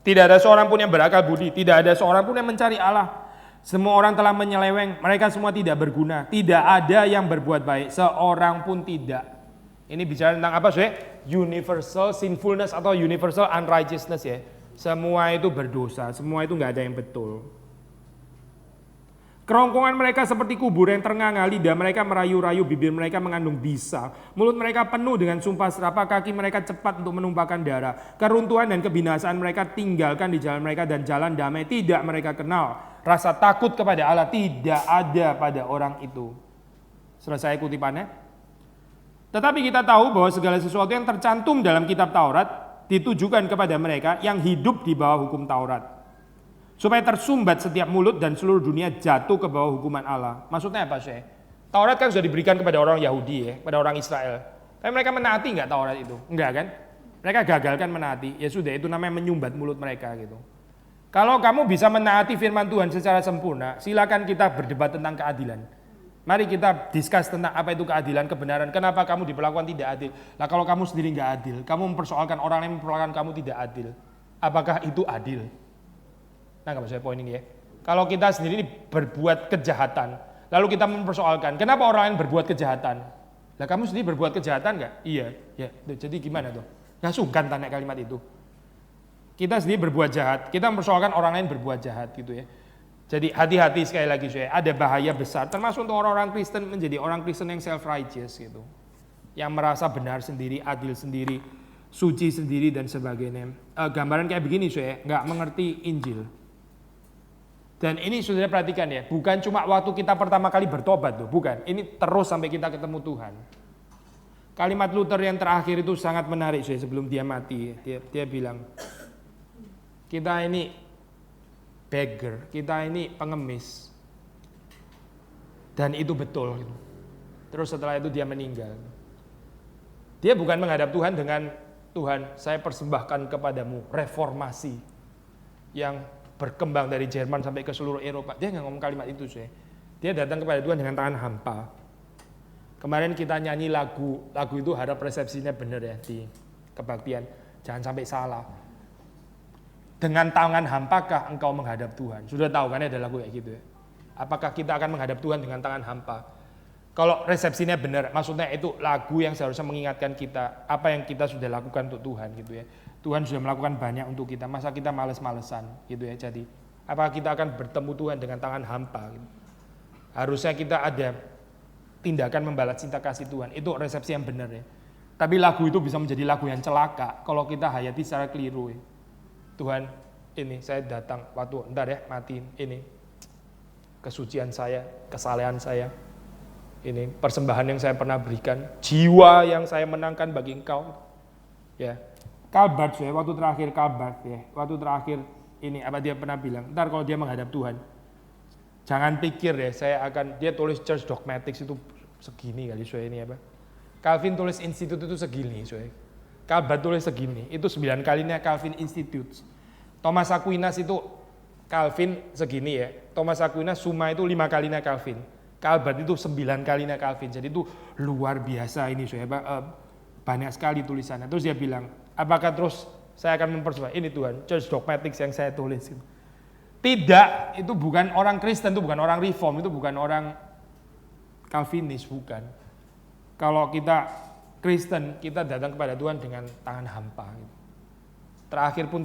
ada seorang pun yang berakal budi, tidak ada seorang pun yang mencari Allah. Semua orang telah menyeleweng, mereka semua tidak berguna, tidak ada yang berbuat baik, seorang pun tidak. Ini bicara tentang apa sih? Universal sinfulness atau universal unrighteousness ya. Semua itu berdosa, semua itu nggak ada yang betul. Kerongkongan mereka seperti kubur yang ternganga, lidah mereka merayu-rayu, bibir mereka mengandung bisa. Mulut mereka penuh dengan sumpah serapah, kaki mereka cepat untuk menumpahkan darah. Keruntuhan dan kebinasaan mereka tinggalkan di jalan mereka dan jalan damai tidak mereka kenal. Rasa takut kepada Allah tidak ada pada orang itu. Selesai kutipannya. Tetapi kita tahu bahwa segala sesuatu yang tercantum dalam kitab Taurat ditujukan kepada mereka yang hidup di bawah hukum Taurat. Supaya tersumbat setiap mulut dan seluruh dunia jatuh ke bawah hukuman Allah. Maksudnya apa sih? Taurat kan sudah diberikan kepada orang Yahudi ya, pada orang Israel. Tapi mereka menaati nggak Taurat itu? Enggak kan? Mereka gagalkan menaati. Ya sudah, itu namanya menyumbat mulut mereka gitu. Kalau kamu bisa menaati firman Tuhan secara sempurna, silakan kita berdebat tentang keadilan. Mari kita discuss tentang apa itu keadilan, kebenaran. Kenapa kamu diperlakukan tidak adil? Lah kalau kamu sendiri nggak adil, kamu mempersoalkan orang lain memperlakukan kamu tidak adil. Apakah itu adil? Nah, nggak maksudnya poin ini ya. Kalau kita sendiri berbuat kejahatan, lalu kita mempersoalkan, kenapa orang lain berbuat kejahatan? Lah kamu sendiri berbuat kejahatan nggak? Iya, ya. Jadi gimana tuh? Nggak sungkan tanya kalimat itu. Kita sendiri berbuat jahat, kita mempersoalkan orang lain berbuat jahat gitu ya. Jadi hati-hati sekali lagi saya, ada bahaya besar, termasuk untuk orang-orang Kristen menjadi orang Kristen yang self-righteous gitu. Yang merasa benar sendiri, adil sendiri, suci sendiri dan sebagainya. Gambaran kayak begini saya, nggak mengerti Injil. Dan ini saudara perhatikan ya, bukan cuma waktu kita pertama kali bertobat tuh, bukan. Ini terus sampai kita ketemu Tuhan. Kalimat Luther yang terakhir itu sangat menarik sebelum dia mati. Dia bilang, kita ini beggar, kita ini pengemis. Dan itu betul. Terus setelah itu dia meninggal. Dia bukan menghadap Tuhan dengan, Tuhan saya persembahkan kepadamu reformasi yang berkembang dari Jerman sampai ke seluruh Eropa. Dia nggak ngomong kalimat itu sih. Dia datang kepada Tuhan dengan tangan hampa. Kemarin kita nyanyi lagu itu harap resepsinya benar ya di kebaktian. Jangan sampai salah. Dengan tangan hampakah engkau menghadap Tuhan? Sudah tahu kan ada lagu kayak gitu ya. Apakah kita akan menghadap Tuhan dengan tangan hampa? Kalau resepsinya benar, maksudnya itu lagu yang seharusnya mengingatkan kita apa yang kita sudah lakukan untuk Tuhan gitu ya. Tuhan sudah melakukan banyak untuk kita, masa kita males-malesan gitu ya. Jadi, apakah kita akan bertemu Tuhan dengan tangan hampa gitu. Harusnya kita ada tindakan membalas cinta kasih Tuhan. Itu resepsi yang benar ya. Tapi lagu itu bisa menjadi lagu yang celaka kalau kita hayati secara keliru ya. Tuhan, ini saya datang waktu entar ya matiin ini kesucian saya, kesalehan saya. Ini persembahan yang saya pernah berikan, jiwa yang saya menangkan bagi engkau. Ya. Kalbat ya, waktu terakhir ini apa dia pernah bilang, ntar kalau dia menghadap Tuhan, jangan pikir ya dia tulis Church Dogmatics itu segini kali soalnya ini apa. Calvin tulis Institute itu segini soalnya. Kalbat tulis segini, itu 9 kalinya Calvin Institute. Thomas Aquinas itu Calvin segini ya. Thomas Aquinas Summa itu 5 kalinya Calvin. Kalbat itu 9 kalinya Calvin. Jadi itu luar biasa ini soalnya banyak sekali tulisannya. Terus dia bilang, apakah terus saya akan mempersuasi ini Tuhan, Church Dogmatics yang saya tulis itu. Tidak, itu bukan orang Kristen, itu bukan orang Reform, itu bukan orang Calvinis, bukan. Kalau kita Kristen, kita datang kepada Tuhan dengan tangan hampa. Gitu. Terakhir pun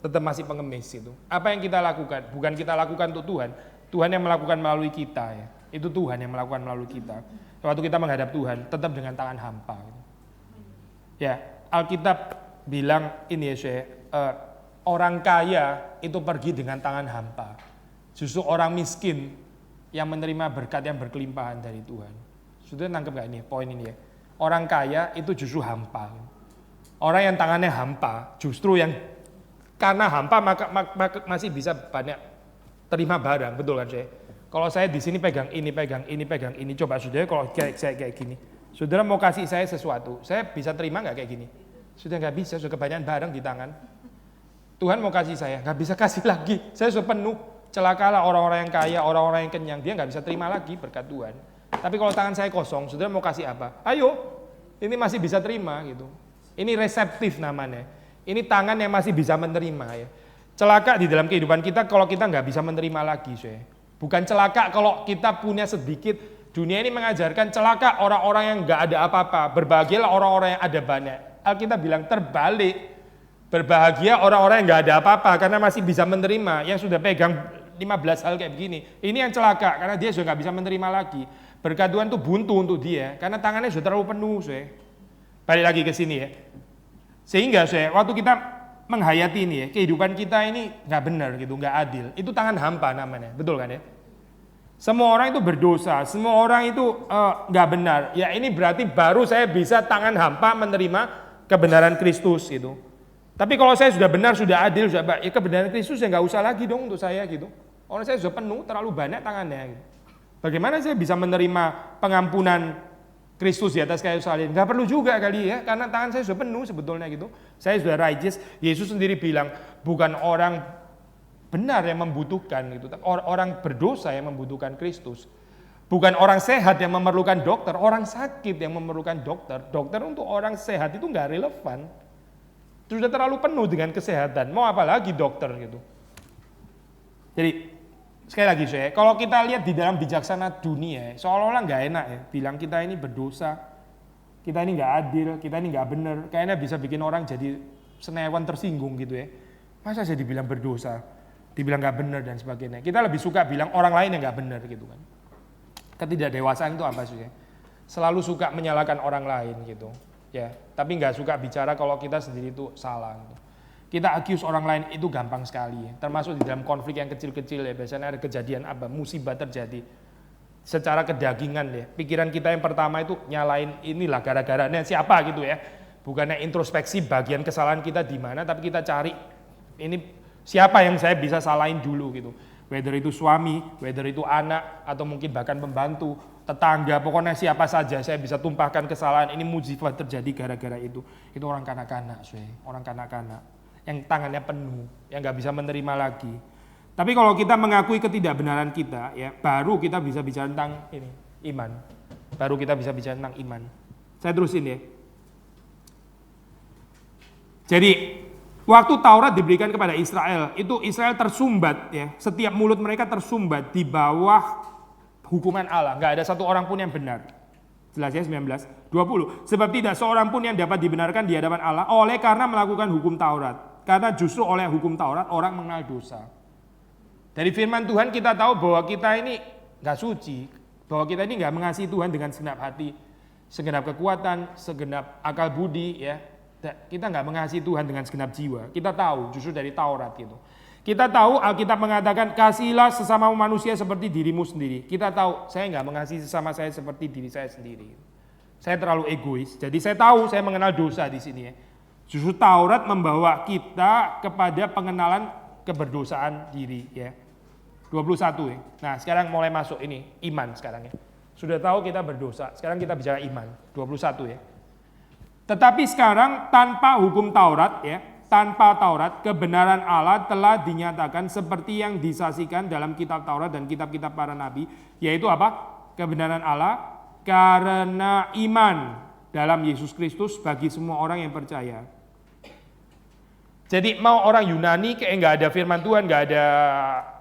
tetap masih pengemis itu. Apa yang kita lakukan? Bukan kita lakukan untuk Tuhan, Tuhan yang melakukan melalui kita ya. Itu Tuhan yang melakukan melalui kita. Waktu kita menghadap Tuhan, tetap dengan tangan hampa. Gitu. Ya, Alkitab bilang ini ya, orang kaya itu pergi dengan tangan hampa. Justru orang miskin yang menerima berkat yang berkelimpahan dari Tuhan. Sudah nangkep gak ini poin ini ya? Orang kaya itu justru hampa. Orang yang tangannya hampa, justru yang karena hampa maka masih bisa banyak terima barang, betul kan saya? Kalau saya di sini pegang ini, coba saudara kalau saya kayak gini. Saudara mau kasih saya sesuatu, saya bisa terima nggak kayak gini? Sudah nggak bisa, sudah kebanyakan barang di tangan. Tuhan mau kasih saya, nggak bisa kasih lagi. Saya sudah penuh. Celakalah orang-orang yang kaya, orang-orang yang kenyang, dia nggak bisa terima lagi berkat Tuhan. Tapi kalau tangan saya kosong, saudara mau kasih apa? Ayo, ini masih bisa terima gitu. Ini reseptif namanya. Ini tangan yang masih bisa menerima ya. Celaka di dalam kehidupan kita kalau kita nggak bisa menerima lagi, saya. Bukan celaka kalau kita punya sedikit. Dunia ini mengajarkan celaka orang-orang yang nggak ada apa-apa. Berbahagialah orang-orang yang ada banyak. Alkitab bilang terbalik. Berbahagia orang-orang yang nggak ada apa-apa karena masih bisa menerima. Yang sudah pegang 15 hal kayak begini. Ini yang celaka karena dia sudah nggak bisa menerima lagi. Berkat Tuhan itu buntu untuk dia karena tangannya sudah terlalu penuh, saya. Balik lagi ke sini ya. Sehingga saya waktu kita menghayati ini ya, kehidupan kita ini nggak benar gitu, nggak adil. Itu tangan hampa namanya, betul kan ya? Semua orang itu berdosa, semua orang itu nggak benar. Ya ini berarti baru saya bisa tangan hampa menerima kebenaran Kristus itu. Tapi kalau saya sudah benar, sudah adil, sudah baik, ya kebenaran Kristus ya nggak usah lagi dong untuk saya gitu. Orang saya sudah penuh, terlalu banyak tangannya. Gitu. Bagaimana saya bisa menerima pengampunan Kristus di atas kayu salib? Nggak perlu juga kali ya, karena tangan saya sudah penuh sebetulnya gitu. Saya sudah righteous. Yesus sendiri bilang bukan orang benar yang membutuhkan gitu, orang berdosa yang membutuhkan Kristus. Bukan orang sehat yang memerlukan dokter, orang sakit yang memerlukan dokter. Dokter untuk orang sehat itu nggak relevan. Sudah terlalu penuh dengan kesehatan. Mau apa lagi dokter gitu. Jadi sekali lagi saya, kalau kita lihat di dalam bijaksana dunia, seolah-olah nggak enak ya, bilang kita ini berdosa, kita ini nggak adil, kita ini nggak benar, kayaknya bisa bikin orang jadi senewan tersinggung gitu ya. Masa saya dibilang berdosa, dibilang nggak benar dan sebagainya. Kita lebih suka bilang orang lain yang nggak benar gitu kan. Ketidakdewasaan itu apa sih ya? Selalu suka menyalahkan orang lain gitu, ya. Tapi nggak suka bicara kalau kita sendiri itu salah. Gitu. Kita accuse orang lain itu gampang sekali ya. Termasuk di dalam konflik yang kecil-kecil ya. Biasanya ada kejadian apa, musibah terjadi. Secara kedagingan ya. Pikiran kita yang pertama itu nyalain inilah gara-garanya siapa gitu ya. Bukannya introspeksi bagian kesalahan kita di mana, tapi kita cari ini siapa yang saya bisa salahin dulu gitu. Whether itu suami, whether itu anak, atau mungkin bahkan pembantu, tetangga, pokoknya siapa saja saya bisa tumpahkan kesalahan. Ini musibah terjadi gara-gara itu. Itu orang kanak-kanak, orang kanak-kanak yang tangannya penuh, yang nggak bisa menerima lagi. Tapi kalau kita mengakui ketidakbenaran kita, ya baru kita bisa bicara tentang ini iman. Baru kita bisa bicara tentang iman. Saya terusin ya. Jadi waktu Taurat diberikan kepada Israel, itu Israel tersumbat ya. Setiap mulut mereka tersumbat di bawah hukuman Allah. Nggak ada satu orang pun yang benar. Jelas ya 19, 20. Sebab tidak seorang pun yang dapat dibenarkan di hadapan Allah oleh karena melakukan hukum Taurat. Karena justru oleh hukum Taurat orang mengenal dosa. Dari firman Tuhan kita tahu bahwa kita ini nggak suci. Bahwa kita ini nggak mengasihi Tuhan dengan segenap hati, segenap kekuatan, segenap akal budi ya. Kita nggak mengasihi Tuhan dengan segenap jiwa. Kita tahu justru dari Taurat gitu. Kita tahu Alkitab mengatakan kasihilah sesama manusia seperti dirimu sendiri. Kita tahu saya nggak mengasihi sesama saya seperti diri saya sendiri. Saya terlalu egois. Jadi saya tahu saya mengenal dosa di sini ya. Justru Taurat membawa kita kepada pengenalan keberdosaan diri ya. 21 ya. Nah sekarang mulai masuk ini iman sekarang ya. Sudah tahu kita berdosa. Sekarang kita bicara iman. 21 ya. Tetapi sekarang tanpa hukum Taurat ya, tanpa Taurat kebenaran Allah telah dinyatakan seperti yang disaksikan dalam kitab Taurat dan kitab-kitab para nabi, yaitu apa? Kebenaran Allah karena iman dalam Yesus Kristus bagi semua orang yang percaya. Jadi mau orang Yunani kayak nggak ada firman Tuhan, nggak ada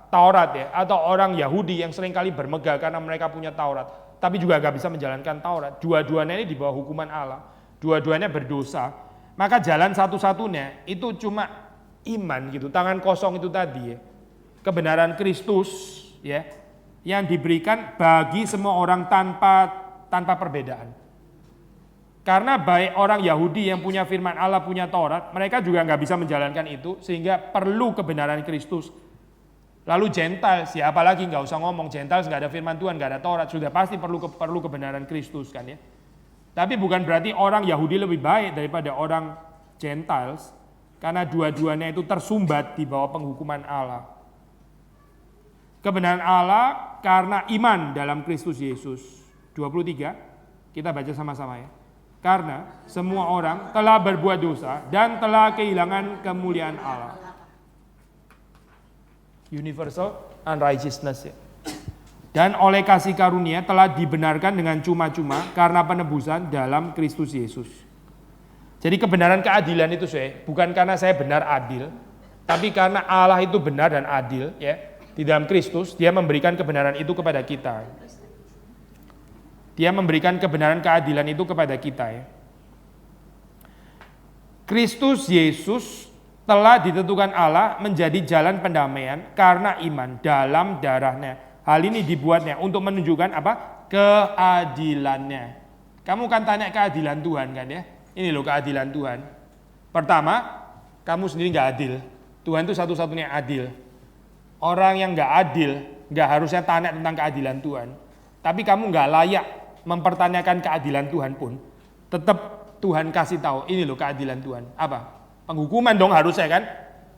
Taurat ya, atau orang Yahudi yang seringkali bermegah karena mereka punya Taurat, tapi juga nggak bisa menjalankan Taurat. Dua-duanya ini di bawah hukuman Allah. Dua-duanya berdosa, maka jalan satu-satunya itu cuma iman gitu, tangan kosong itu tadi ya. Kebenaran Kristus ya, yang diberikan bagi semua orang tanpa perbedaan. Karena baik orang Yahudi yang punya firman Allah, punya Taurat, mereka juga nggak bisa menjalankan itu, sehingga perlu kebenaran Kristus. Lalu Gentiles, ya apalagi nggak usah ngomong, Gentiles nggak ada firman Tuhan, nggak ada Taurat, sudah pasti perlu kebenaran Kristus kan ya. Tapi bukan berarti orang Yahudi lebih baik daripada orang Gentiles, karena dua-duanya itu tersumbat di bawah penghukuman Allah. Kebenaran Allah karena iman dalam Kristus Yesus. 23, kita baca sama-sama ya. Karena semua orang telah berbuat dosa dan telah kehilangan kemuliaan Allah. Universal unrighteousness ya. Dan oleh kasih karunia telah dibenarkan dengan cuma-cuma karena penebusan dalam Kristus Yesus. Jadi kebenaran keadilan itu bukan karena saya benar adil, tapi karena Allah itu benar dan adil ya. Di dalam Kristus dia memberikan kebenaran itu kepada kita. Dia memberikan kebenaran keadilan itu kepada kita ya. Kristus Yesus telah ditentukan Allah menjadi jalan pendamaian karena iman dalam darahnya. Hal ini dibuatnya untuk menunjukkan apa? Keadilannya. Kamu kan tanya keadilan Tuhan kan ya? Ini loh keadilan Tuhan. Pertama, kamu sendiri nggak adil. Tuhan itu satu-satunya adil. Orang yang nggak adil nggak harusnya tanya tentang keadilan Tuhan. Tapi kamu nggak layak mempertanyakan keadilan Tuhan pun. Tetap Tuhan kasih tahu ini loh keadilan Tuhan. Apa? Penghukuman dong harusnya kan?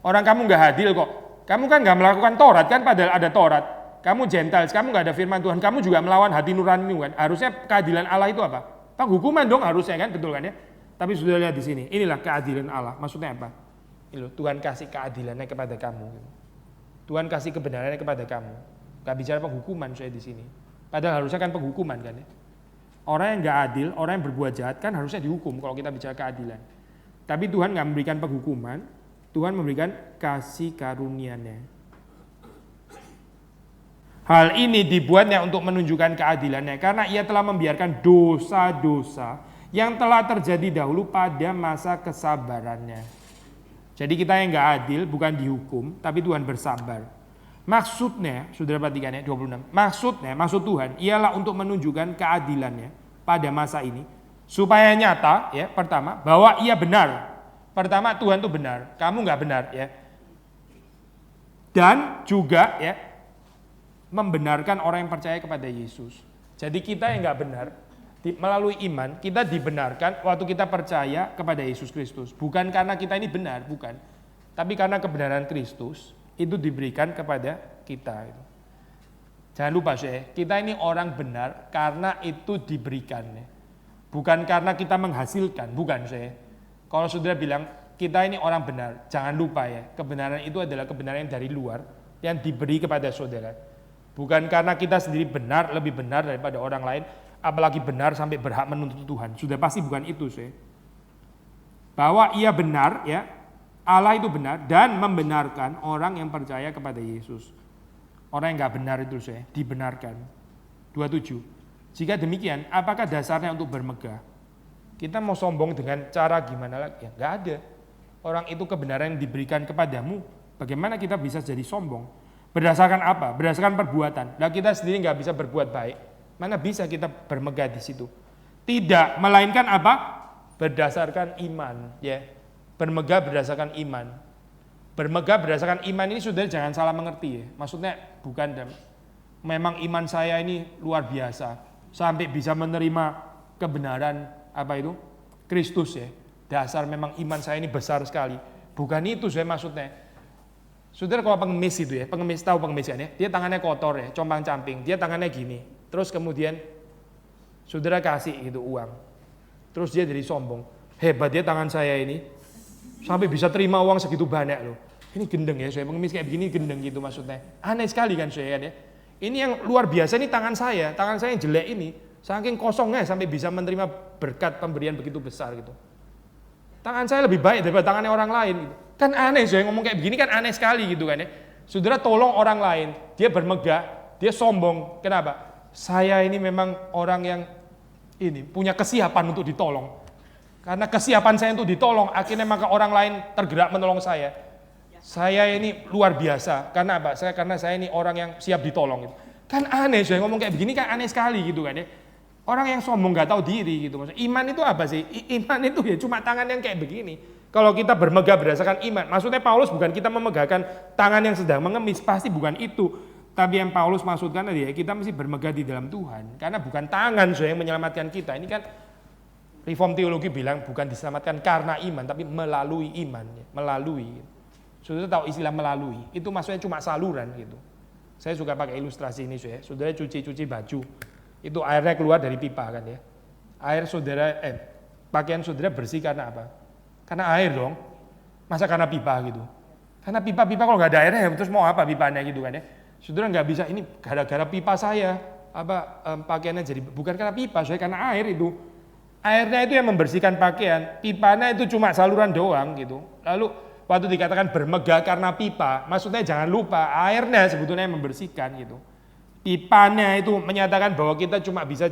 Orang kamu nggak adil kok. Kamu kan nggak melakukan Taurat kan? Padahal ada Taurat. Kamu Gentiles, kamu nggak ada firman Tuhan, kamu juga melawan hati nurani kan? Harusnya keadilan Allah itu apa? Penghukuman dong harusnya kan, betul kan ya? Tapi sudah lihat di sini, inilah keadilan Allah. Maksudnya apa? Ini loh, Tuhan kasih keadilannya kepada kamu. Tuhan kasih kebenarannya kepada kamu. Gak bicara penghukuman saya di sini. Padahal harusnya kan penghukuman kan ya? Orang yang nggak adil, orang yang berbuat jahat kan harusnya dihukum kalau kita bicara keadilan. Tapi Tuhan nggak memberikan penghukuman, Tuhan memberikan kasih karunia-Nya. Hal ini dibuatnya untuk menunjukkan keadilannya karena ia telah membiarkan dosa-dosa yang telah terjadi dahulu pada masa kesabarannya. Jadi kita yang nggak adil bukan dihukum, tapi Tuhan bersabar. Maksudnya, saudara perhatikan ya 26. Maksud Tuhan ialah untuk menunjukkan keadilannya pada masa ini supaya nyata ya pertama bahwa ia benar Pertama, Tuhan itu benar, kamu nggak benar ya. Dan juga ya membenarkan orang yang percaya kepada Yesus. Jadi kita yang nggak benar, melalui iman kita dibenarkan waktu kita percaya kepada Yesus Kristus. Bukan karena kita ini benar, bukan. Tapi karena kebenaran Kristus itu diberikan kepada kita. Jangan lupa kita ini orang benar karena itu diberikan. Bukan karena kita menghasilkan, bukan Kalau saudara bilang kita ini orang benar, jangan lupa ya, kebenaran itu adalah kebenaran yang dari luar yang diberi kepada saudara. Bukan karena kita sendiri benar, lebih benar daripada orang lain, apalagi benar sampai berhak menuntut Tuhan. Sudah pasti bukan itu Bahwa ia benar ya, Allah itu benar dan membenarkan orang yang percaya kepada Yesus. Orang yang nggak benar itu dibenarkan. 27. Jika demikian, apakah dasarnya untuk bermegah? Kita mau sombong dengan cara gimana lagi? Ya nggak ada. Orang itu kebenaran yang diberikan kepadamu. Bagaimana kita bisa jadi sombong? Berdasarkan apa? Berdasarkan perbuatan. Nah kita sendiri nggak bisa berbuat baik. Mana bisa kita bermegah di situ? Tidak, melainkan apa? Berdasarkan iman. Ya, bermegah berdasarkan iman. Bermegah berdasarkan iman ini saudara jangan salah mengerti ya. Maksudnya bukan memang iman saya ini luar biasa sampai bisa menerima kebenaran apa itu? Kristus ya. Dasar memang iman saya ini besar sekali. Bukan itu maksudnya. Saudara kalau pengemis itu ya, pengemis tahu pengemis kan ya, dia tangannya kotor ya, compang-camping, dia tangannya gini. Terus kemudian saudara kasih gitu uang. Terus dia jadi sombong. Hebat ya tangan saya ini. Sampai bisa terima uang segitu banyak loh. Ini gendeng ya, pengemis kayak begini gendeng gitu maksudnya. Aneh sekali kan ya. Ini yang luar biasa ini tangan saya yang jelek ini. Saking kosongnya sampai bisa menerima berkat pemberian begitu besar gitu. Tangan saya lebih baik daripada tangannya orang lain gitu. Kan aneh ngomong kayak begini kan aneh sekali gitu kan ya. Saudara tolong orang lain, dia bermegah, dia sombong. Kenapa? Saya ini memang orang yang ini punya kesiapan untuk ditolong. Karena kesiapan saya untuk ditolong, akhirnya maka orang lain tergerak menolong saya. Saya ini luar biasa. Karena apa? Karena saya ini orang yang siap ditolong. Gitu. Kan aneh, ngomong kayak begini kan aneh sekali gitu kan ya. Orang yang sombong nggak tahu diri gitu. Maksudnya, iman itu apa sih? Iman itu ya cuma tangan yang kayak begini. Kalau kita bermegah berdasarkan iman, maksudnya Paulus bukan kita memegahkan tangan yang sedang mengemis, pasti bukan itu. Tapi yang Paulus maksudkan adalah kita mesti bermegah di dalam Tuhan. Karena bukan tangan yang menyelamatkan kita. Ini kan Reform teologi bilang bukan diselamatkan karena iman, tapi melalui iman. Melalui. Saudara tahu istilah melalui, itu maksudnya cuma saluran gitu. Saya suka pakai ilustrasi ini saudara cuci baju, itu airnya keluar dari pipa kan ya. Air saudara, pakaian saudara bersih karena apa? Karena air dong, masa karena pipa gitu. Karena pipa kalau nggak ada airnya, terus mau apa pipanya gitu kan ya. Saudara nggak bisa, ini gara-gara pipa saya, pakaiannya jadi, bukan karena pipa, karena air itu. Airnya itu yang membersihkan pakaian, pipanya itu cuma saluran doang gitu. Lalu waktu dikatakan bermegah karena pipa, maksudnya jangan lupa airnya sebetulnya yang membersihkan gitu. Pipanya itu menyatakan bahwa kita cuma bisa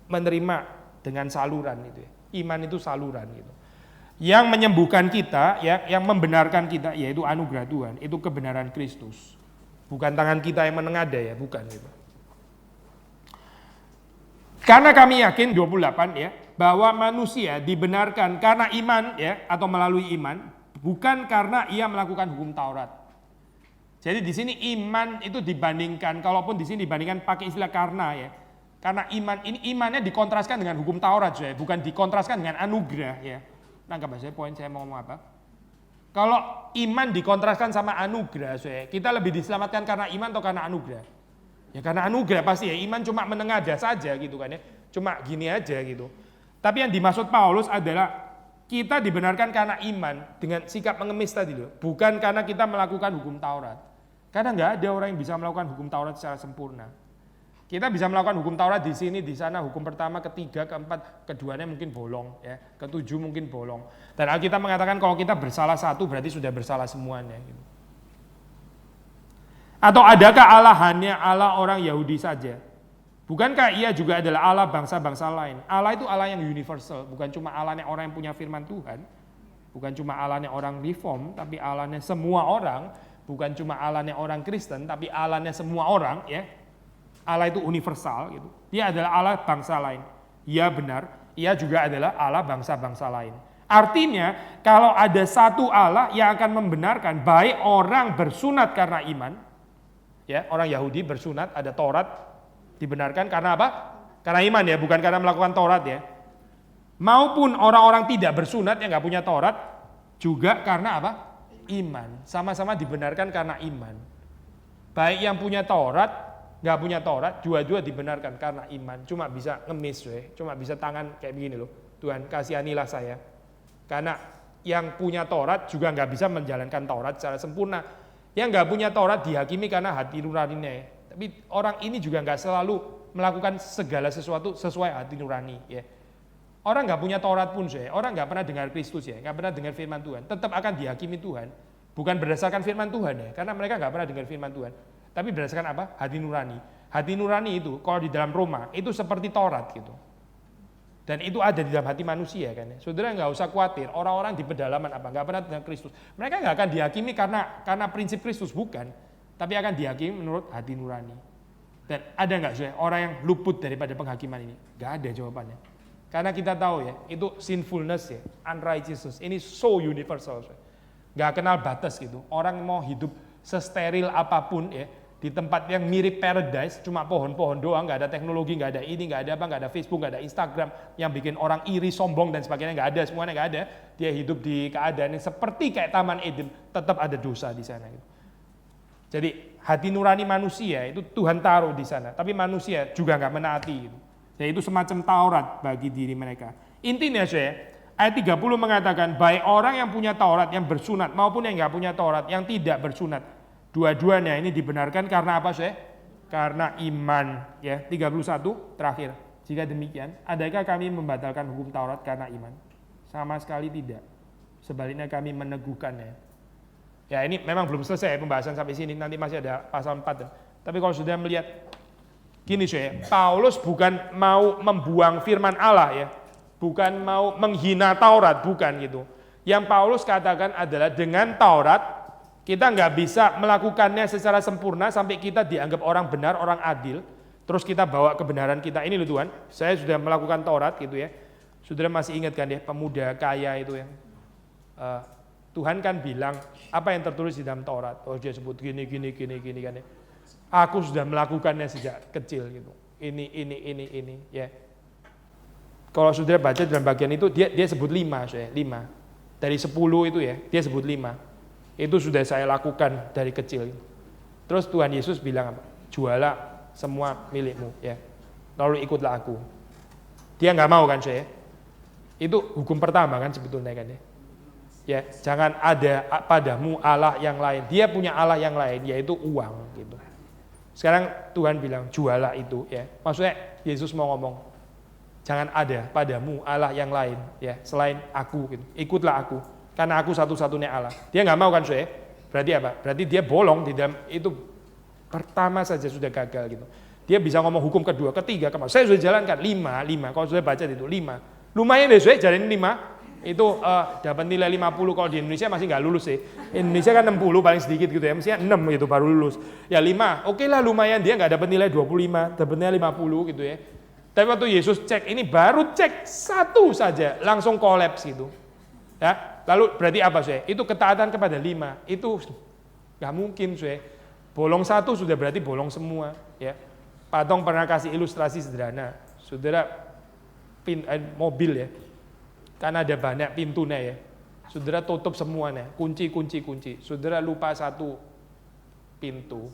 menerima dengan saluran gitu ya. Iman itu saluran gitu. Yang menyembuhkan kita, ya, yang membenarkan kita yaitu anugerah Tuhan, itu kebenaran Kristus. Bukan tangan kita yang menengada ya, bukan gitu. Karena kami yakin 28 ya, bahwa manusia dibenarkan karena iman ya atau melalui iman, bukan karena ia melakukan hukum Taurat. Jadi di sini iman itu dibandingkan, kalaupun di sini dibandingkan pakai istilah karena ya. Karena iman ini imannya dikontraskan dengan hukum Taurat ya, bukan dikontraskan dengan anugerah ya. Nangkap saya poin saya mau ngomong apa? Kalau iman dikontraskan sama anugerah, kita lebih diselamatkan karena iman atau karena anugerah? Ya karena anugerah pasti ya, iman cuma menengadah saja gitu kan ya. Cuma gini aja gitu. Tapi yang dimaksud Paulus adalah kita dibenarkan karena iman dengan sikap mengemis tadi loh. Bukan karena kita melakukan hukum Taurat. Karena nggak ada orang yang bisa melakukan hukum Taurat secara sempurna. Kita bisa melakukan hukum Taurat di sini, di sana, hukum pertama, ketiga, keempat, keduanya mungkin bolong, ya, ketujuh mungkin bolong. Dan Alkitab mengatakan kalau kita bersalah satu berarti sudah bersalah semuanya. Gitu. Atau adakah Allah hanya Allah orang Yahudi saja? Bukankah ia juga adalah Allah bangsa-bangsa lain? Allah itu Allah yang universal, bukan cuma Allahnya orang yang punya firman Tuhan, bukan cuma Allahnya orang reform, tapi Allahnya semua orang, bukan cuma Allahnya orang Kristen, tapi Allahnya semua orang, ya. Allah itu universal gitu. Dia adalah Allah bangsa lain. Ia benar, ia juga adalah Allah bangsa-bangsa lain. Artinya kalau ada satu Allah yang akan membenarkan baik orang bersunat karena iman, ya orang Yahudi bersunat ada Taurat dibenarkan karena apa? Karena iman ya, bukan karena melakukan Taurat ya. Maupun orang-orang tidak bersunat yang nggak punya Taurat juga karena apa? Iman. Sama-sama dibenarkan karena iman. Baik yang punya Taurat, nggak punya Taurat, dua-dua dibenarkan karena iman. Cuma bisa ngemis, cuma bisa tangan kayak begini loh. Tuhan kasihanilah saya. Karena yang punya Taurat juga nggak bisa menjalankan Taurat secara sempurna. Yang nggak punya Taurat dihakimi karena hati nuraninya. Tapi orang ini juga nggak selalu melakukan segala sesuatu sesuai hati nurani. Ya. Orang nggak punya Taurat pun, orang nggak pernah dengar Kristus ya, nggak pernah dengar firman Tuhan, tetap akan dihakimi Tuhan. Bukan berdasarkan firman Tuhan ya, karena mereka nggak pernah dengar firman Tuhan. Tapi berdasarkan apa? Hati nurani. Hati nurani itu kalau di dalam Roma itu seperti Taurat gitu. Dan itu ada di dalam hati manusia kan ya. Saudara nggak usah khawatir, orang-orang di pedalaman apa nggak pernah dengar Kristus. Mereka nggak akan dihakimi karena prinsip Kristus, bukan. Tapi akan dihakimi menurut hati nurani. Dan ada nggak orang yang luput daripada penghakiman ini? Nggak ada jawabannya. Karena kita tahu ya, itu sinfulness ya, unrighteousness. Ini so universal. Nggak kenal batas gitu. Orang mau hidup sesteril apapun ya, di tempat yang mirip paradise, cuma pohon-pohon doang, nggak ada teknologi, nggak ada ini, nggak ada apa, nggak ada Facebook, nggak ada Instagram, yang bikin orang iri, sombong dan sebagainya, nggak ada, semuanya nggak ada. Dia hidup di keadaan yang seperti kayak Taman Eden, tetap ada dosa di sana. Gitu. Jadi hati nurani manusia itu Tuhan taruh di sana, tapi manusia juga nggak menaati. Gitu. Jadi itu semacam Taurat bagi diri mereka. Intinya ayat 30 mengatakan, baik orang yang punya Taurat, yang bersunat, maupun yang nggak punya Taurat, yang tidak bersunat, dua-duanya ini dibenarkan karena apa Karena iman. Ya, 31 terakhir. Jika demikian, adakah kami membatalkan hukum Taurat karena iman? Sama sekali tidak. Sebaliknya kami meneguhkannya. Ya, ini memang belum selesai pembahasan sampai sini. Nanti masih ada pasal 4. Tapi kalau sudah melihat gini Paulus bukan mau membuang firman Allah ya. Bukan mau menghina Taurat, bukan gitu. Yang Paulus katakan adalah dengan Taurat kita nggak bisa melakukannya secara sempurna sampai kita dianggap orang benar, orang adil. Terus kita bawa kebenaran kita, ini loh Tuhan, saya sudah melakukan Taurat gitu ya. Saudara masih ingat kan ya, pemuda kaya itu yang Tuhan kan bilang, apa yang tertulis di dalam Taurat? Oh dia sebut gini kan ya. Aku sudah melakukannya sejak kecil gitu. Ini ya. Kalau saudara baca dalam bagian itu, dia sebut 5. Dari 10 itu ya, dia sebut 5. Itu sudah saya lakukan dari kecil. Terus Tuhan Yesus bilang apa? Jualah semua milikmu ya. Lalu ikutlah aku. Dia nggak mau kan Itu hukum pertama kan sebetulnya kan ya. Ya, jangan ada padamu Allah yang lain. Dia punya Allah yang lain yaitu uang gitu. Sekarang Tuhan bilang jualah itu ya. Maksudnya Yesus mau ngomong jangan ada padamu Allah yang lain ya selain aku gitu. Ikutlah aku. Karena aku satu-satunya Allah. Dia nggak mau kan Berarti apa? Berarti dia bolong di dalam itu pertama saja sudah gagal gitu. Dia bisa ngomong hukum kedua, ketiga, keempat. Saya sudah jalankan 5. Kalau sudah baca itu 5. Lumayan deh jalanin 5. Itu dapat nilai 50. Kalau di Indonesia masih nggak lulus Indonesia kan 60 paling sedikit gitu ya. Mestinya 6 gitu baru lulus. Ya 5. Oke lah lumayan, dia nggak dapat nilai 25, dapatnya 50 gitu ya. Tapi waktu Yesus cek ini baru cek 1 saja langsung kolaps gitu. Ya. Lalu berarti apa Itu ketaatan kepada 5. Itu nggak mungkin Bolong 1 sudah berarti bolong semua ya. Patong pernah kasih ilustrasi sederhana. Saudara mobil ya. Kan ada banyak pintunya ya. Saudara tutup semuanya, kunci. Saudara lupa 1 pintu.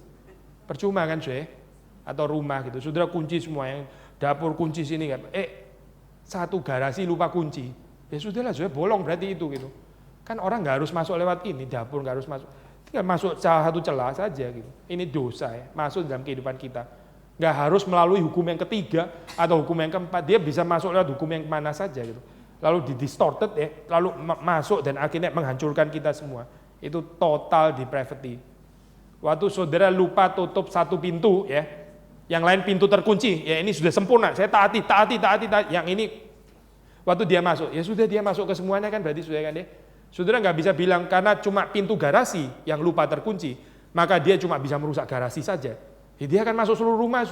Percuma kan Atau rumah gitu. Saudara kunci semua, yang dapur kunci sini kan. 1 garasi lupa kunci. Ya sudahlah, bolong berarti itu gitu. Kan orang nggak harus masuk lewat ini, dapur nggak harus masuk. Tinggal masuk salah satu celah saja gitu. Ini dosa ya, masuk dalam kehidupan kita. Nggak harus melalui hukum yang ketiga atau hukum yang keempat. Dia bisa masuk lewat hukum yang mana saja gitu. Lalu distorted ya, lalu masuk dan akhirnya menghancurkan kita semua. Itu total depravity. Waktu saudara lupa tutup 1 pintu ya, yang lain pintu terkunci, ya ini sudah sempurna. Saya taati. Yang ini waktu dia masuk, ya sudah dia masuk ke semuanya kan berarti sudah kan dia. Saudara nggak bisa bilang karena cuma pintu garasi yang lupa terkunci, maka dia cuma bisa merusak garasi saja. Ya, dia akan masuk seluruh rumah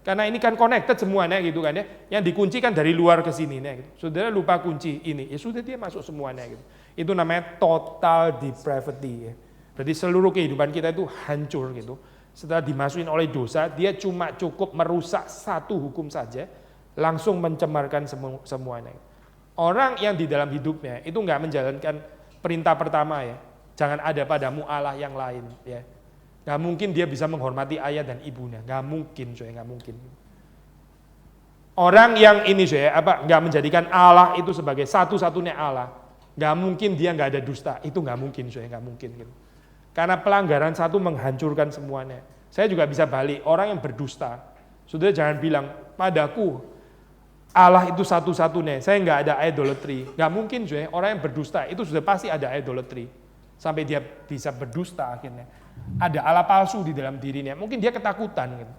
Karena ini kan connected semuanya gitu kan ya. Yang dikunci kan dari luar ke sini gitu. Saudara lupa kunci ini, ya sudah dia masuk semuanya gitu. Itu namanya total depravity ya. Berarti seluruh kehidupan kita itu hancur gitu. Setelah dimasukin oleh dosa, dia cuma cukup merusak satu hukum saja, langsung mencemarkan semuanya. Orang yang di dalam hidupnya itu nggak menjalankan perintah pertama ya, jangan ada padamu Allah yang lain ya. Nggak mungkin dia bisa menghormati ayah dan ibunya, nggak mungkin, nggak mungkin. Orang yang ini nggak menjadikan Allah itu sebagai satu-satunya Allah, nggak mungkin dia nggak ada dusta, itu nggak mungkin, nggak mungkin gitu. Karena pelanggaran satu menghancurkan semuanya. Saya juga bisa balik, orang yang berdusta, saudara jangan bilang padaku Allah itu satu-satunya, saya nggak ada idolatry. Nggak mungkin orang yang berdusta itu sudah pasti ada idolatry. Sampai dia bisa berdusta akhirnya. Ada Allah palsu di dalam dirinya, mungkin dia ketakutan gitu.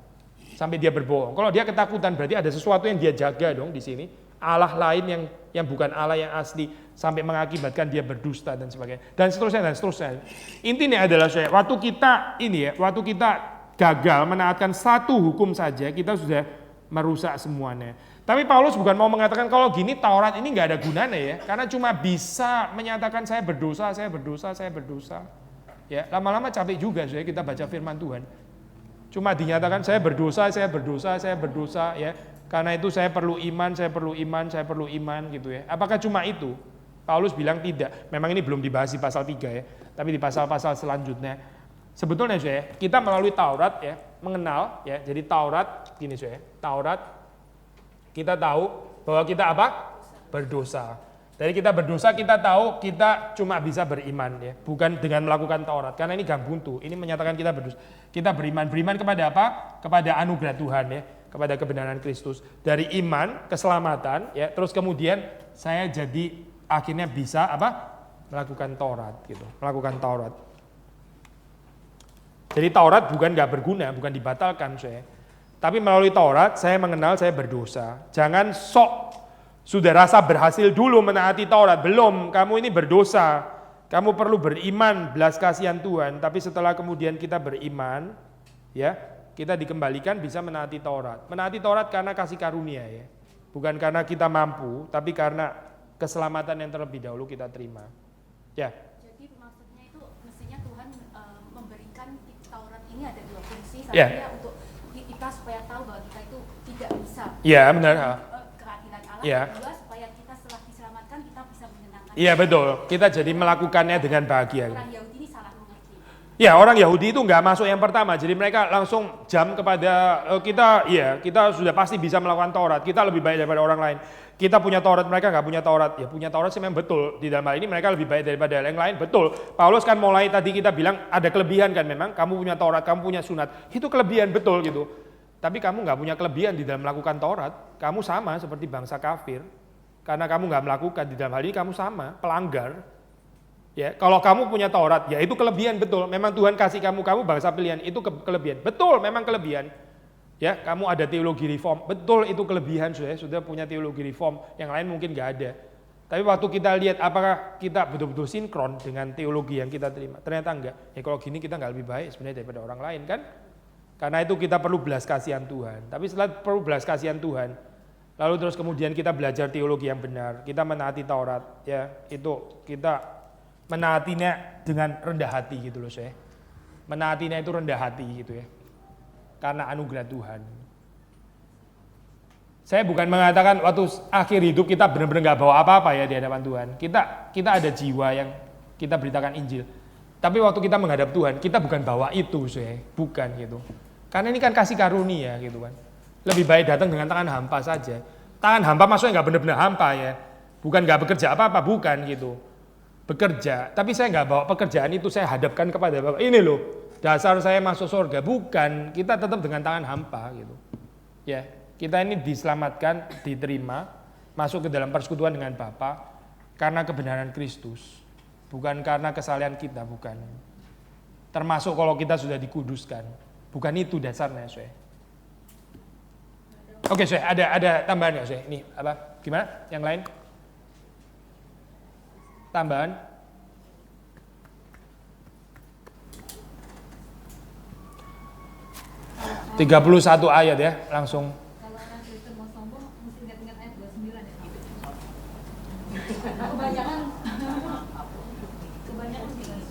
Sampai dia berbohong. Kalau dia ketakutan berarti ada sesuatu yang dia jaga dong di sini. Allah lain yang bukan Allah yang asli, sampai mengakibatkan dia berdusta dan sebagainya. Dan seterusnya dan seterusnya. Intinya adalah waktu kita gagal menaatkan satu hukum saja, kita sudah merusak semuanya. Tapi Paulus bukan mau mengatakan kalau gini Taurat ini nggak ada gunanya ya, karena cuma bisa menyatakan saya berdosa. Ya, lama-lama capek juga kita baca firman Tuhan. Cuma dinyatakan saya berdosa ya. Karena itu saya perlu iman gitu ya. Apakah cuma itu? Paulus bilang tidak. Memang ini belum dibahas di pasal 3 ya, tapi di pasal-pasal selanjutnya. Sebetulnya kita melalui Taurat ya, mengenal ya. Jadi Taurat gini Taurat kita tahu bahwa kita apa? Berdosa. Dari kita berdosa kita tahu kita cuma bisa beriman ya, bukan dengan melakukan Taurat. Karena ini gambuntu. Ini menyatakan kita berdosa. Kita beriman kepada apa? Kepada anugerah Tuhan ya, kepada kebenaran Kristus. Dari iman, keselamatan ya, terus kemudian saya jadi akhirnya bisa apa? Melakukan Taurat gitu. Melakukan Taurat. Jadi Taurat bukan nggak berguna, bukan dibatalkan tapi melalui Taurat saya mengenal saya berdosa. Jangan sok sudah rasa berhasil dulu menaati Taurat. Belum, kamu ini berdosa. Kamu perlu beriman, belas kasihan Tuhan. Tapi setelah kemudian kita beriman, ya, kita dikembalikan bisa menaati Taurat. Menaati Taurat karena kasih karunia ya. Bukan karena kita mampu, tapi karena keselamatan yang terlebih dahulu kita terima. Ya. Jadi maksudnya itu mestinya Tuhan memberikan Taurat ini ada dua fungsi. Ya. Untuk kita supaya tahu bahwa kita itu tidak bisa. Iya, benar. Keadilan Allah. Ya. Kedua supaya kita setelah diselamatkan kita bisa menyenangkan. Iya betul. Kita jadi melakukannya dengan bahagia. Orang Yahudi ini salah mengerti. Ya, orang Yahudi itu nggak masuk yang pertama. Jadi mereka langsung jam kepada kita sudah pasti bisa melakukan Taurat. Kita lebih baik daripada orang lain. Kita punya Taurat, mereka nggak punya Taurat. Ya punya Taurat sih memang betul. Di dalam hal ini mereka lebih baik daripada yang lain, betul. Paulus kan mulai tadi kita bilang ada kelebihan kan memang. Kamu punya Taurat, kamu punya sunat. Itu kelebihan betul gitu. Tapi kamu nggak punya kelebihan di dalam melakukan Taurat. Kamu sama seperti bangsa kafir. Karena kamu nggak melakukan, di dalam hal ini kamu sama, pelanggar. Ya, kalau kamu punya Taurat, ya itu kelebihan betul. Memang Tuhan kasih kamu bangsa pilihan, itu kelebihan. Betul, memang kelebihan. Ya, kamu ada teologi reform, betul itu kelebihan sudah punya teologi reform. Yang lain mungkin nggak ada. Tapi waktu kita lihat apakah kita betul-betul sinkron dengan teologi yang kita terima, ternyata enggak. Ya kalau gini kita nggak lebih baik sebenarnya daripada orang lain kan? Karena itu kita perlu belas kasihan Tuhan. Tapi setelah perlu belas kasihan Tuhan, lalu terus kemudian kita belajar teologi yang benar, kita menaati Taurat, ya itu kita menaatinya dengan rendah hati gitu loh Menaatinya itu rendah hati gitu ya. Karena anugerah Tuhan. Saya bukan mengatakan waktu akhir hidup kita benar-benar nggak bawa apa-apa ya di hadapan Tuhan. Kita ada jiwa yang kita beritakan Injil. Tapi waktu kita menghadap Tuhan, kita bukan bawa itu bukan gitu. Karena ini kan kasih karunia gitu kan. Lebih baik datang dengan tangan hampa saja. Tangan hampa maksudnya nggak benar-benar hampa ya. Bukan nggak bekerja apa-apa, bukan gitu. Bekerja, tapi saya nggak bawa pekerjaan itu saya hadapkan kepada Bapak. Ini loh, dasar saya masuk surga. Bukan, kita tetap dengan tangan hampa gitu. Ya, kita ini diselamatkan, diterima, masuk ke dalam persekutuan dengan Bapa karena kebenaran Kristus. Bukan karena kesalahan kita, bukan. Termasuk kalau kita sudah dikuduskan. Bukan itu dasarnya, Oke, ada tambahan nggak, Ini apa? Gimana? Yang lain? Tambahan? Saya 31 ayat ya, langsung. Kalau orang Kristen mau sombong, mesti ingat-ingat ayat 29 ya. Kebanyakan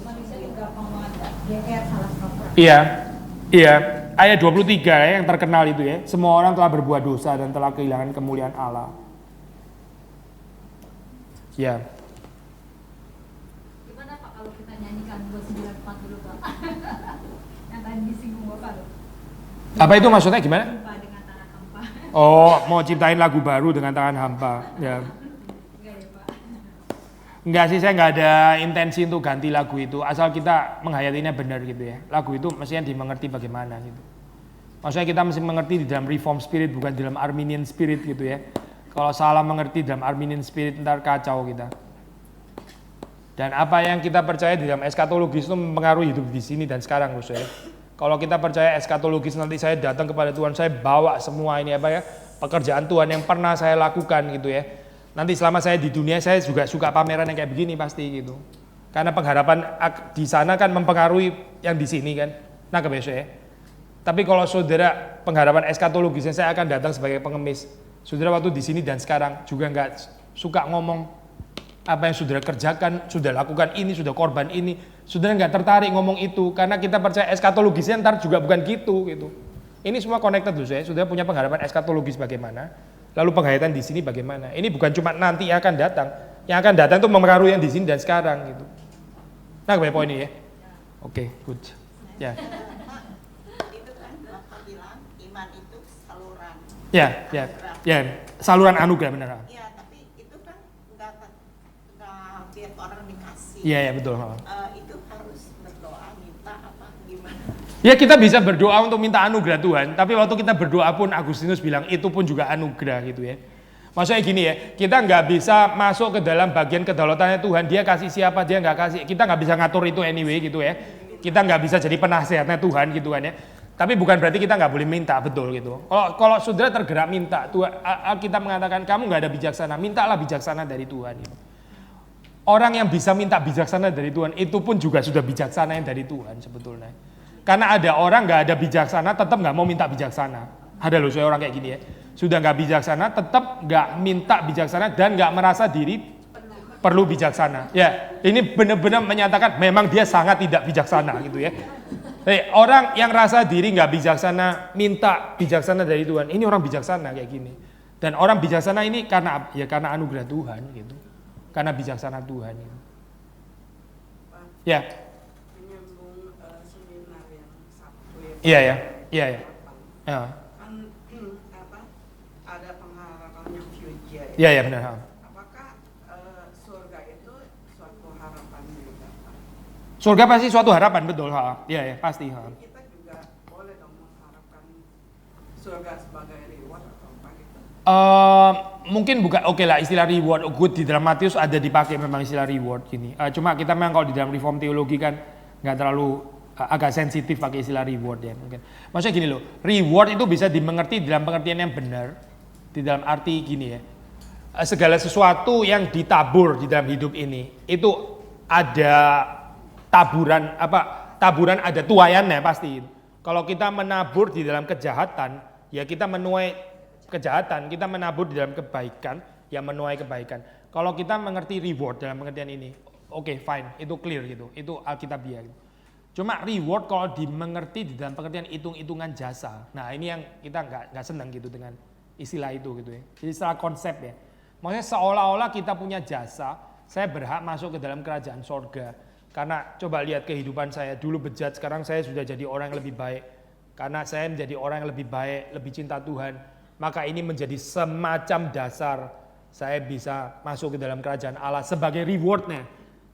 manusia yang gampang banget GR salah kaprah. Iya. Ayat 23 ya, yang terkenal itu ya. Semua orang telah berbuat dosa dan telah kehilangan kemuliaan Allah. Ya. Gimana Pak kalau kita nyanyikan 29 dulu Pak? Yang tadi disinggung Bapak loh. Apa itu maksudnya gimana? Hampa dengan tangan hampa. Oh, mau ciptain lagu baru dengan tangan hampa. Ya. Enggak ya Pak? Enggak sih, saya nggak ada intensi untuk ganti lagu itu. Asal kita menghayatinya benar gitu ya. Lagu itu mestinya dimengerti bagaimana gitu. Maksudnya kita mesti mengerti di dalam Reform Spirit, bukan di dalam Arminian Spirit gitu ya. Kalau salah mengerti dalam Arminian Spirit, ntar kacau kita. Dan apa yang kita percaya di dalam eskatologis itu mempengaruhi hidup di sini dan sekarang loh saya. Kalau kita percaya eskatologis, nanti saya datang kepada Tuhan, saya bawa semua ini apa ya, pekerjaan Tuhan yang pernah saya lakukan gitu ya. Nanti selama saya di dunia, saya juga suka pameran yang kayak begini pasti gitu. Karena pengharapan di sana kan mempengaruhi yang di sini kan. Nah kebiasa ya. Tapi kalau saudara pengharapan eskatologisnya, saya akan datang sebagai pengemis. Saudara waktu di sini dan sekarang juga nggak suka ngomong apa yang saudara kerjakan, sudah lakukan ini, sudah korban ini. Saudara nggak tertarik ngomong itu karena kita percaya eskatologisnya ntar juga bukan gitu. Ini semua connected loh saya. Saudara punya pengharapan eskatologis bagaimana? Lalu penghayatan di sini bagaimana? Ini bukan cuma nanti yang akan datang. Yang akan datang itu mempengaruhi yang di sini dan sekarang gitu. Nah, kebanyakan poin ini ya. Oke, good. Ya. Itu kan Bapak bilang iman itu saluran. Ya. Saluran anugerah benar. Iya, tapi itu kan nggak tiap orang dikasih. Iya, betul. Itu harus berdoa minta apa gimana? Ya kita bisa berdoa untuk minta anugerah Tuhan, tapi waktu kita berdoa pun Agustinus bilang itu pun juga anugerah gitu ya. Maksudnya gini ya, kita nggak bisa masuk ke dalam bagian kedaulatannya Tuhan, dia kasih siapa, dia nggak kasih, kita nggak bisa ngatur itu anyway gitu ya. Kita nggak bisa jadi penasehatnya Tuhan gitu kan ya. Tapi bukan berarti kita nggak boleh minta, betul gitu. Kalau saudara tergerak minta, Tuhan, kita mengatakan kamu nggak ada bijaksana, mintalah bijaksana dari Tuhan. Gitu. Orang yang bisa minta bijaksana dari Tuhan itu pun juga sudah bijaksana yang dari Tuhan sebetulnya. Karena ada orang nggak ada bijaksana, tetap nggak mau minta bijaksana. Ada loh saya orang kayak gini ya. Sudah nggak bijaksana, tetap nggak minta bijaksana dan nggak merasa diri perlu bijaksana. Ya, ini benar-benar menyatakan memang dia sangat tidak bijaksana gitu ya. Orang yang rasa diri nggak bijaksana, minta bijaksana dari Tuhan. Ini orang bijaksana kayak gini. Dan orang bijaksana ini karena anugerah Tuhan gitu. Karena bijaksana Tuhan gitu. Ya. Menyambung seminar yang Sabtu ya. Iya. Ya. Kan ada pengharapan yang future. Iya benar. Apakah surga itu suatu harapan juga Pak? Surga pasti suatu harapan, betul. Iya pasti. Kita juga boleh dong mengharapkan surga sebagai reward atau apa gitu? Mungkin bukan oke lah istilah reward good di dalam Matius ada dipakai memang istilah reward gini. Cuma kita memang kalau di dalam reform teologi kan nggak terlalu agak sensitif pakai istilah reward ya mungkin. Maksudnya gini loh, reward itu bisa dimengerti dalam pengertian yang benar di dalam arti gini ya. Segala sesuatu yang ditabur di dalam hidup ini itu ada taburan ada tuaiannya pasti. Kalau kita menabur di dalam kejahatan, ya kita menuai kejahatan, kita menabur di dalam kebaikan, ya menuai kebaikan. Kalau kita mengerti reward dalam pengertian ini, oke, fine, itu clear gitu, itu alkitabiah gitu. Cuma reward kalau dimengerti di dalam pengertian hitung-hitungan jasa, nah ini yang kita nggak senang gitu dengan istilah itu gitu ya. Jadi secara konsep ya, maksudnya seolah-olah kita punya jasa, saya berhak masuk ke dalam kerajaan sorga. Karena coba lihat kehidupan saya, dulu bejat, sekarang saya sudah jadi orang yang lebih baik. Karena saya menjadi orang yang lebih baik, lebih cinta Tuhan. Maka ini menjadi semacam dasar saya bisa masuk ke dalam kerajaan Allah sebagai rewardnya.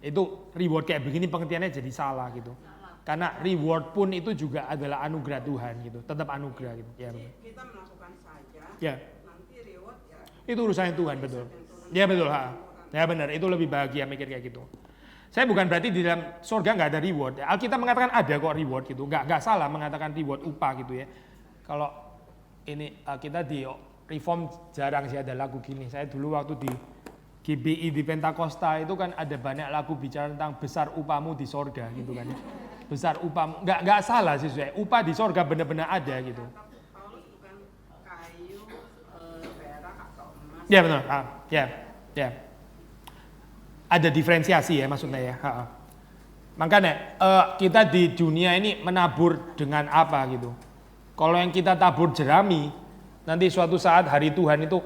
Itu reward kayak begini pengertiannya jadi salah gitu. Karena reward pun itu juga adalah anugerah Tuhan gitu, tetap anugerah gitu. Ya. Kita melakukan saja, Ya. nanti reward ya. Itu urusannya Tuhan betul. Ya betul. Ya benar, itu lebih bahagia mikir kayak gitu. Saya bukan berarti di dalam surga nggak ada reward. Alkitab mengatakan ada kok reward gitu, nggak salah mengatakan reward upah gitu ya. Kalau ini kita di reform jarang sih ada lagu gini. Saya dulu waktu di GBI di Pentakosta itu kan ada banyak lagu bicara tentang besar upahmu di sorga gitu kan. besar upah. Nggak salah sih, upah di sorga benar-benar ada gitu. Tapi Paulus bukan kayu, perak atau emas. Ya benar, ya. Ada diferensiasi ya maksudnya ya. Makanya kita di dunia ini menabur dengan apa gitu. Kalau yang kita tabur jerami, nanti suatu saat hari Tuhan itu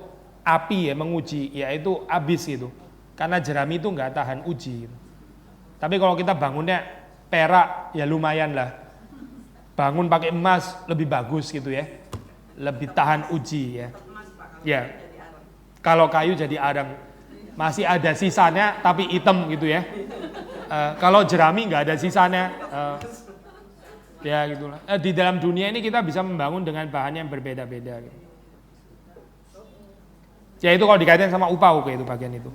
api ya menguji, yaitu habis gitu. Karena jerami itu nggak tahan uji. Gitu. Tapi kalau kita bangunnya perak ya lumayan lah. Bangun pakai emas lebih bagus gitu ya, lebih tahan uji ya. Ya. Kalau kayu jadi arang, masih ada sisanya tapi hitam gitu ya. Kalau jerami nggak ada sisanya, ya gitulah. Di dalam dunia ini kita bisa membangun dengan bahan yang berbeda-beda. Gitu. Ya itu kalau dikaitkan sama upah itu bagian itu.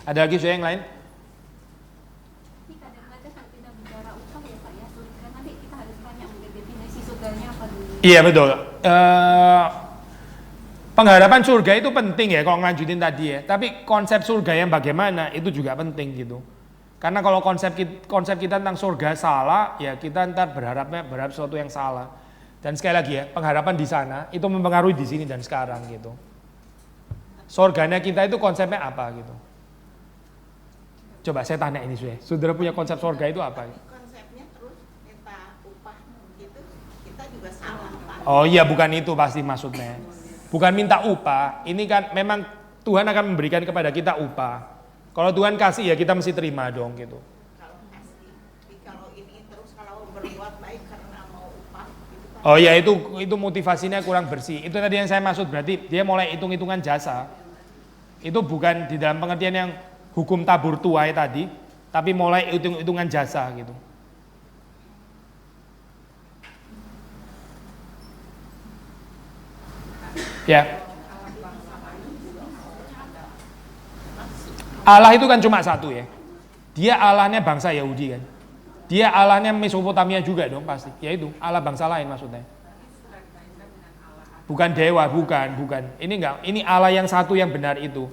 Ada lagi yang lain? Ini kadang-kadang kalau kita bicara upah ya Pak ya, kan nanti kita harus tanya definisi surganya apa dulu. Iya betul. Pengharapan surga itu penting ya kalau ngelanjutin tadi ya. Tapi konsep surga yang bagaimana itu juga penting gitu. Karena kalau konsep kita tentang surga salah, ya kita ntar berharap sesuatu yang salah. Dan sekali lagi ya, pengharapan di sana itu mempengaruhi di sini dan sekarang gitu. Surganya kita itu konsepnya apa gitu. Coba saya tanya ini saudara punya konsep surga itu apa? Konsepnya terus kita upah gitu, kita juga salah Pak. Oh iya bukan itu pasti maksudnya. Bukan minta upah, ini kan memang Tuhan akan memberikan kepada kita upah. Kalau Tuhan kasih ya kita mesti terima dong gitu. Kalau kasih, kalau ini terus kalau berbuat baik karena mau upah gitu kan. Oh iya itu motivasinya kurang bersih. Itu tadi yang saya maksud berarti dia mulai hitung-hitungan jasa. Itu bukan di dalam pengertian yang hukum tabur tuai tadi, tapi mulai hitung-hitungan jasa gitu. Ya. Allah itu kan cuma satu ya. Dia Allahnya bangsa Yahudi kan. Dia Allahnya Mesopotamia juga dong pasti. Yaitu Allah bangsa lain maksudnya. Bukan dewa, bukan. Ini enggak, ini Allah yang satu yang benar itu.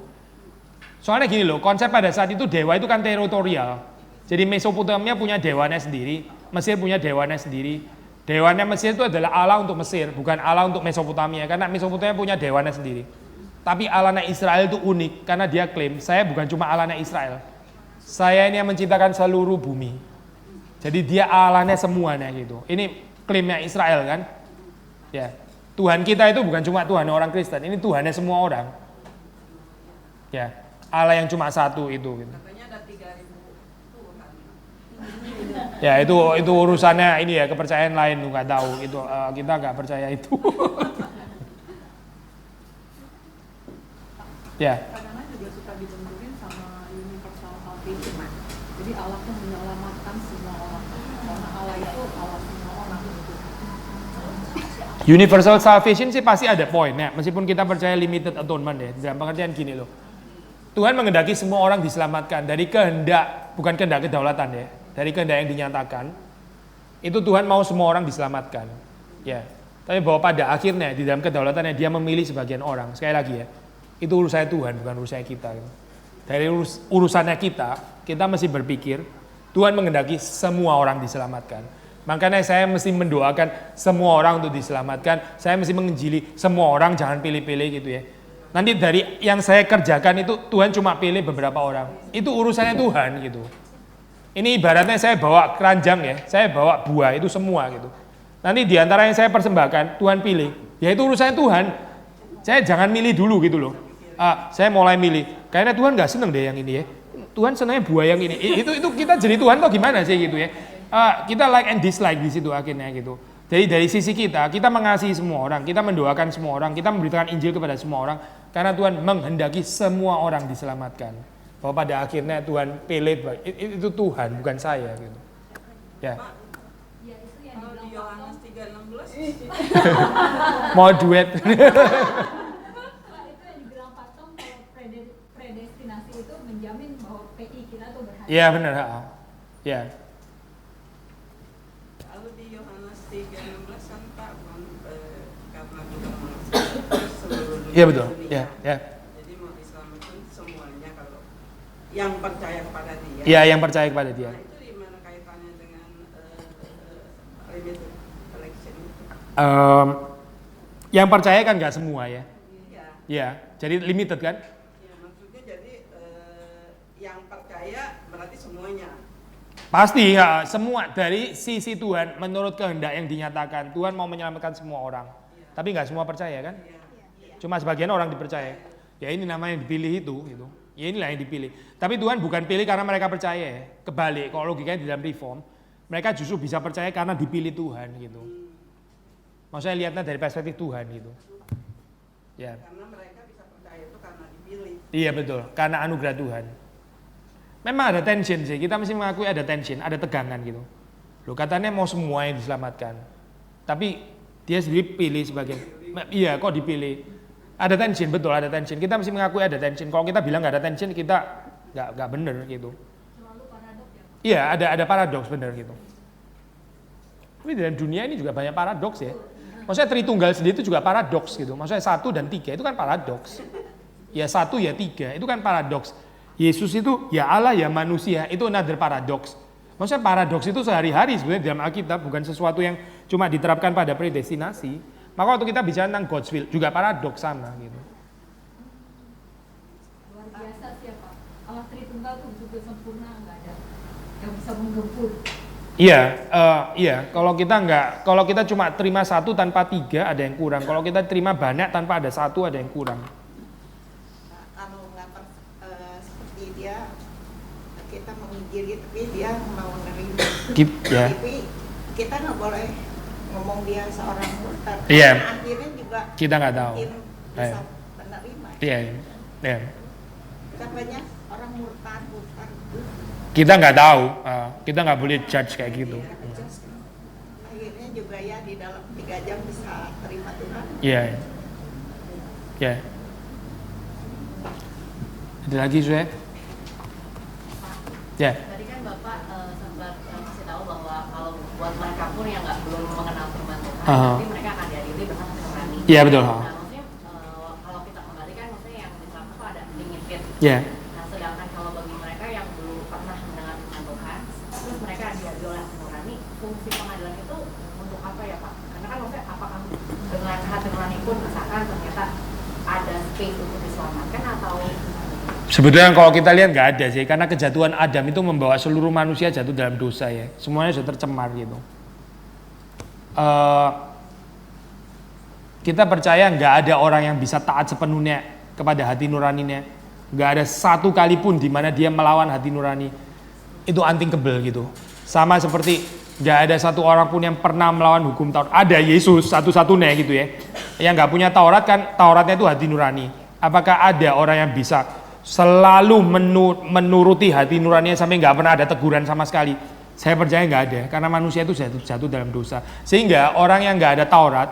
Soalnya gini loh, konsep pada saat itu dewa itu kan teritorial. Jadi Mesopotamia punya dewanya sendiri, Mesir punya dewanya sendiri. Dewannya Mesir itu adalah Allah untuk Mesir, bukan Allah untuk Mesopotamia. Karena Mesopotamia punya dewannya sendiri. Tapi Allahnya Israel itu unik, karena dia klaim, saya bukan cuma Allahnya Israel. Saya ini yang menciptakan seluruh bumi. Jadi dia Allahnya semuanya gitu. Ini klaimnya Israel kan. Ya, Tuhan kita itu bukan cuma Tuhan orang Kristen, ini Tuhannya semua orang. Ya, Allah yang cuma satu itu gitu. Katanya ada 3.000 Tuhan. Ya itu urusannya ini ya kepercayaan lain tuh nggak tahu itu kita nggak percaya itu. Ya. Kadang-kadang juga suka dibenturin sama universal salvation. Jadi Allah tuh menyelamatkan semua orang. Karena Allah itu Allah semua orang. Universal salvation sih pasti ada poinnya meskipun kita percaya limited atonement ya dalam pengertian gini loh. Tuhan menghendaki semua orang diselamatkan dari kehendak bukan kehendak kedaulatan ya. Dari kehendak yang dinyatakan, itu Tuhan mau semua orang diselamatkan. Ya, tapi bahwa pada akhirnya di dalam kedaulatannya dia memilih sebagian orang. Sekali lagi ya, itu urusannya Tuhan, bukan urusannya kita. Dari urusannya kita mesti berpikir, Tuhan menghendaki semua orang diselamatkan. Makanya saya mesti mendoakan semua orang untuk diselamatkan. Saya mesti menginjili semua orang, jangan pilih-pilih gitu ya. Nanti dari yang saya kerjakan itu Tuhan cuma pilih beberapa orang. Itu urusannya Tuhan gitu. Ini ibaratnya saya bawa keranjang ya, saya bawa buah itu semua gitu. Nanti diantara yang saya persembahkan, Tuhan pilih. Ya itu urusannya Tuhan. Saya jangan milih dulu gitu loh. Saya mulai milih. Kayaknya Tuhan nggak seneng deh yang ini ya. Tuhan senangnya buah yang ini. Itu kita jadi Tuhan kok gimana sih gitu ya. Kita like and dislike di situ akhirnya gitu. Jadi dari sisi kita mengasihi semua orang, kita mendoakan semua orang, kita memberitakan Injil kepada semua orang. Karena Tuhan menghendaki semua orang diselamatkan. Bahwa pada akhirnya Tuhan pilih itu Tuhan bukan saya gitu. Ya. Ya itu yang Kalau di dibilang Yohanes 3:16 Mau duet. Pak, itu yang dibilang Pak Tom kalau predestinasi itu menjamin bahwa PI kita tuh berhasil. Iya benar. Ya. Lalu di Yohanes 3:16 kan Pak karena juga mengasihi seluruh dunia. Iya betul. Ya. Jadi mau diselamatkan semuanya kalau yang percaya kepada Dia. Iya yang percaya kepada Dia. Nah itu gimana kaitannya dengan limited election itu? Yang percaya kan nggak semua ya. Ya, Ya, jadi limited kan? ya maksudnya jadi yang percaya berarti semuanya. Pasti ya, semua dari sisi Tuhan menurut kehendak yang dinyatakan. Tuhan mau menyelamatkan semua orang. Tapi nggak semua percaya kan? Cuma sebagian orang dipercaya. Ya ini namanya yang dipilih itu gitu. Ya inilah yang dipilih. Tapi Tuhan bukan pilih karena mereka percaya ya. Kebalik, kalau logikanya di dalam reform, mereka justru bisa percaya karena dipilih Tuhan gitu. Maksudnya lihatnya dari perspektif Tuhan gitu. Ya. Karena mereka bisa percaya itu karena dipilih. Iya betul, karena anugerah Tuhan. Memang ada tension sih, kita mesti mengakui ada tension, ada tegangan gitu. Loh katanya mau semua yang diselamatkan. Tapi dia sendiri pilih sebagian. Iya kok dipilih. Ada tension, betul ada tension. Kita mesti mengakui ada tension. Kalau kita bilang nggak ada tension, kita nggak bener gitu. Iya ada paradoks bener gitu. Tapi dalam dunia ini juga banyak paradoks ya. Maksudnya Tritunggal sendiri itu juga paradoks gitu. Maksudnya 1 dan 3 itu kan paradoks. Ya 1 ya 3 itu kan paradoks. Yesus itu ya Allah ya manusia, itu another paradoks. Maksudnya paradoks itu sehari-hari sebenarnya dalam Alkitab, bukan sesuatu yang cuma diterapkan pada predestinasi. Maka waktu kita bicara tentang God's will juga paradoks sama gitu. Luar biasa sih ya Pak. Allah Tritunggal itu betul-betul sempurna, nggak ada yang bisa menggempur. Iya. Kalau kita cuma terima 1 tanpa 3 ada yang kurang. Kalau kita terima banyak tanpa ada 1 ada yang kurang. Nah, kalau nggak seperti dia, kita menginjili tapi dia mau nerima. Ya. Tapi kita nggak boleh ngomong dia seorang murtad. Iya. Karena akhirnya juga Kita nggak tahu. mungkin bisa menerima. Iya. Kita banyak orang murtad. Kita nggak tahu. Kita nggak boleh judge kayak gitu. Akhirnya juga ya di dalam 3 jam bisa terima Tuhan. Iya. Ada lagi Zue? Ya. Tadi kan Bapak sempat kasih tahu bahwa kalau buat mereka pun yang belum mengenal firman Tuhan, nanti mereka akan diadili bersama nurani. Iya betul. Nah, maksudnya kalau kita kembali kan maksudnya yang diselamatkan itu ada limited. Iya. Nah, sedangkan kalau bagi mereka yang belum pernah mendengar firman Tuhan, terus mereka diadili oleh hati nurani, fungsi pengadilan itu untuk apa ya Pak? Karena kan maksudnya apakah dengan hati nurani pun misalkan ternyata ada space untuk diselamatkan atau Sebetulnya kalau kita lihat nggak ada sih, karena kejatuhan Adam itu membawa seluruh manusia jatuh dalam dosa ya, semuanya sudah tercemar gitu. Kita percaya nggak ada orang yang bisa taat sepenuhnya kepada hati nuraninya, nggak ada satu kali pun di mana dia melawan hati nurani, itu unthinkable gitu. Sama seperti nggak ada satu orang pun yang pernah melawan hukum Taurat. Ada Yesus satu-satunya gitu ya, yang nggak punya Taurat kan Tauratnya itu hati nurani. Apakah ada orang yang bisa selalu menuruti hati nuraninya sampai nggak pernah ada teguran sama sekali? Saya percaya nggak ada, karena manusia itu jatuh dalam dosa. Sehingga orang yang nggak ada Taurat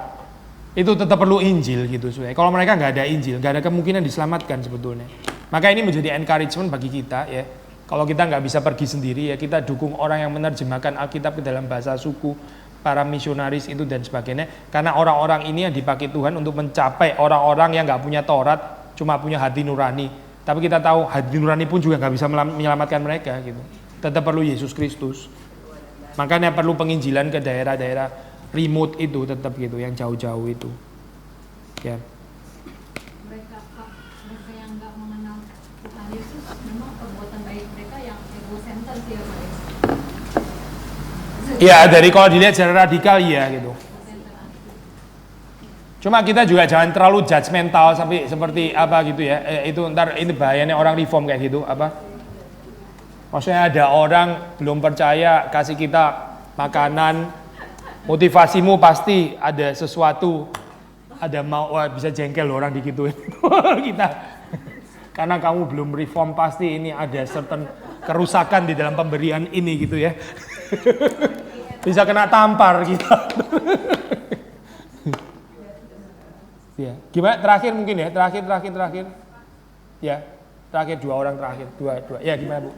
itu tetap perlu Injil gitu. Kalau mereka nggak ada Injil, nggak ada kemungkinan diselamatkan sebetulnya. Maka ini menjadi encouragement bagi kita ya. Kalau kita nggak bisa pergi sendiri ya, kita dukung orang yang menerjemahkan Alkitab ke dalam bahasa suku, para misionaris itu dan sebagainya. Karena orang-orang ini yang dipakai Tuhan untuk mencapai orang-orang yang nggak punya Taurat, cuma punya hati nurani. Tapi kita tahu hati nurani pun juga nggak bisa menyelamatkan mereka gitu. Tetap perlu Yesus Kristus. Makanya perlu penginjilan ke daerah-daerah remote itu tetap gitu, yang jauh-jauh itu. Ya. Mereka yang nggak mengenal Tuhan Yesus, memang perbuatan baik mereka yang egocenter sih ya Pak. Iya, dari kalau dilihat secara radikal iya gitu. Cuma kita juga jangan terlalu judgmental sampai seperti apa gitu ya. Itu ntar ini bahayanya orang reform kayak gitu apa? Maksudnya ada orang belum percaya kasih kita makanan, motivasimu pasti ada sesuatu, ada mau bisa jengkel loh orang digituin kita. Karena kamu belum reform pasti ini ada certain kerusakan di dalam pemberian ini gitu ya. Bisa kena tampar kita. Ya, gimana terakhir mungkin ya, terakhir. Ya, terakhir 2 orang terakhir, dua. Ya, gimana Bu?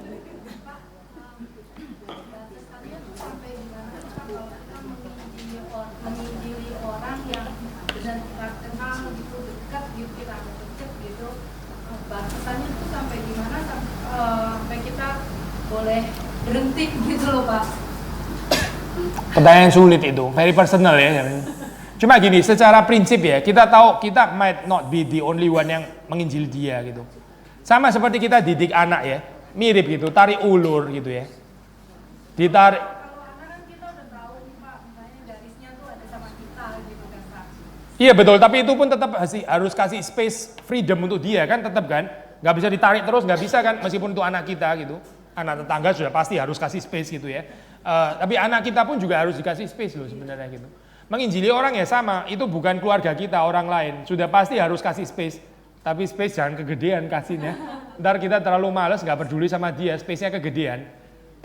Menginjili orang yang benar kita kenal gitu, dekat gitu, kita deket gitu, batasannya tuh sampai gimana sampai kita boleh berhenti gitu loh Pak. Pertanyaan sulit itu, very personal ya. Cuma gini, secara prinsip ya, kita tahu kita might not be the only one yang menginjil dia gitu. Sama seperti kita didik anak ya, mirip gitu, tarik ulur gitu ya. Ditarik. Kalau anak kan kita udah tahu Pak, misalnya garisnya tuh ada sama kita gitu kan Pak. Iya betul, tapi itu pun tetap harus kasih space freedom untuk dia kan, tetap kan. Nggak bisa ditarik terus, nggak bisa kan, meskipun itu anak kita gitu. Anak tetangga sudah pasti harus kasih space gitu ya. Tapi anak kita pun juga harus dikasih space loh sebenarnya gitu. Menginjili orang ya sama, itu bukan keluarga kita, orang lain. Sudah pasti harus kasih space. Tapi space jangan kegedean kasihnya. Ntar kita terlalu males, nggak peduli sama dia, space-nya kegedean.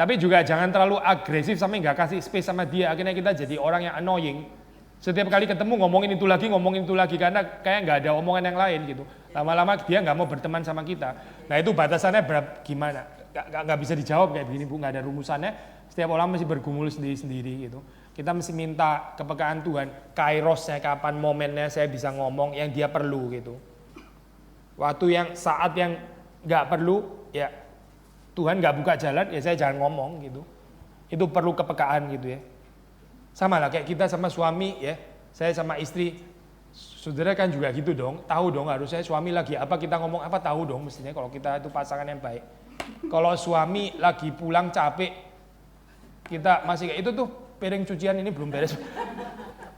Tapi juga jangan terlalu agresif sampai nggak kasih space sama dia. Akhirnya kita jadi orang yang annoying. Setiap kali ketemu ngomongin itu lagi, karena kayak nggak ada omongan yang lain gitu. Lama-lama dia nggak mau berteman sama kita. Nah itu batasannya gimana? Nggak bisa dijawab kayak begini Bu, nggak ada rumusannya. Setiap orang mesti bergumul sendiri-sendiri gitu. Kita mesti minta kepekaan Tuhan, kairosnya kapan momennya saya bisa ngomong yang dia perlu gitu. Waktu yang saat yang nggak perlu ya Tuhan nggak buka jalan ya saya jangan ngomong gitu. Itu perlu kepekaan gitu ya. Sama lah kayak kita sama suami ya, saya sama istri, saudara kan juga gitu dong, tahu dong harusnya suami lagi apa kita ngomong apa tahu dong mestinya kalau kita itu pasangan yang baik. Kalau suami lagi pulang capek, kita masih kayak itu tuh piring cucian ini belum beres,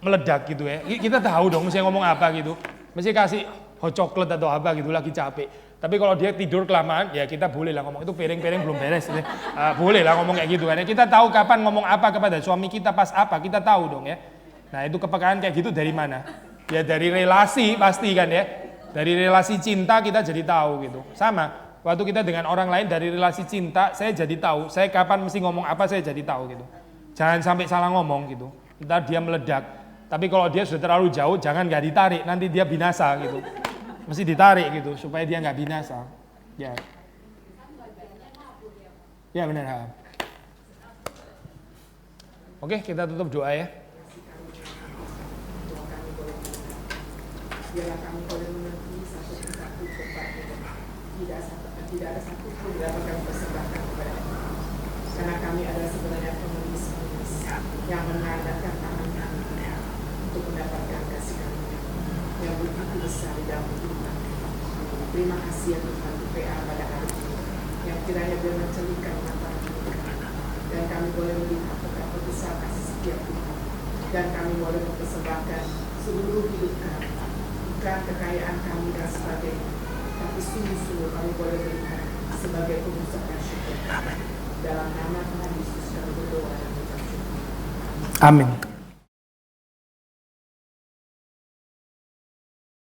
meledak gitu ya, kita tahu dong mesti ngomong apa gitu, mesti kasih hot chocolate atau apa gitu lagi capek. Tapi kalau dia tidur kelamaan, ya kita boleh lah ngomong itu piring-piring belum beres. Boleh lah ngomong kayak gitu kan. Kita tahu kapan ngomong apa kepada suami kita pas apa, kita tahu dong ya. Nah itu kepekaan kayak gitu dari mana? Ya dari relasi pasti kan ya. Dari relasi cinta kita jadi tahu gitu. Sama, waktu kita dengan orang lain dari relasi cinta, saya jadi tahu. Saya kapan mesti ngomong apa, saya jadi tahu gitu. Jangan sampai salah ngomong gitu. Ntar dia meledak. Tapi kalau dia sudah terlalu jauh, jangan nggak ditarik, nanti dia binasa gitu. Mesti ditarik gitu supaya dia nggak binasa. Ya. Ya benar. Ha. Oke, kita tutup doa ya. Biarlah kami boleh mengerti satu persatu tidak ada satu pun dapat kami persembahkan kepada Kami. Karena kami adalah sebenarnya pengemis-pengemis yang mengandalkan tangan kami untuk mendapatkan kasih karunia yang begitu besar di dalam hidup kami. Terima kasih ya Tuhan PA pada hari ini yang kiranya dia mencelupkan mata kami dan kami boleh melihat betapa besar kasih setia Tuhan dan kami boleh mempersembahkan seluruh hidup kami, bukan kekayaan kami dan sebagainya, tapi sungguh-sungguh kami boleh melihat sebagai pengucapan syukur. Dalam nama Tuhan Yesus kami berdoa dan mengucap syukur. Amin.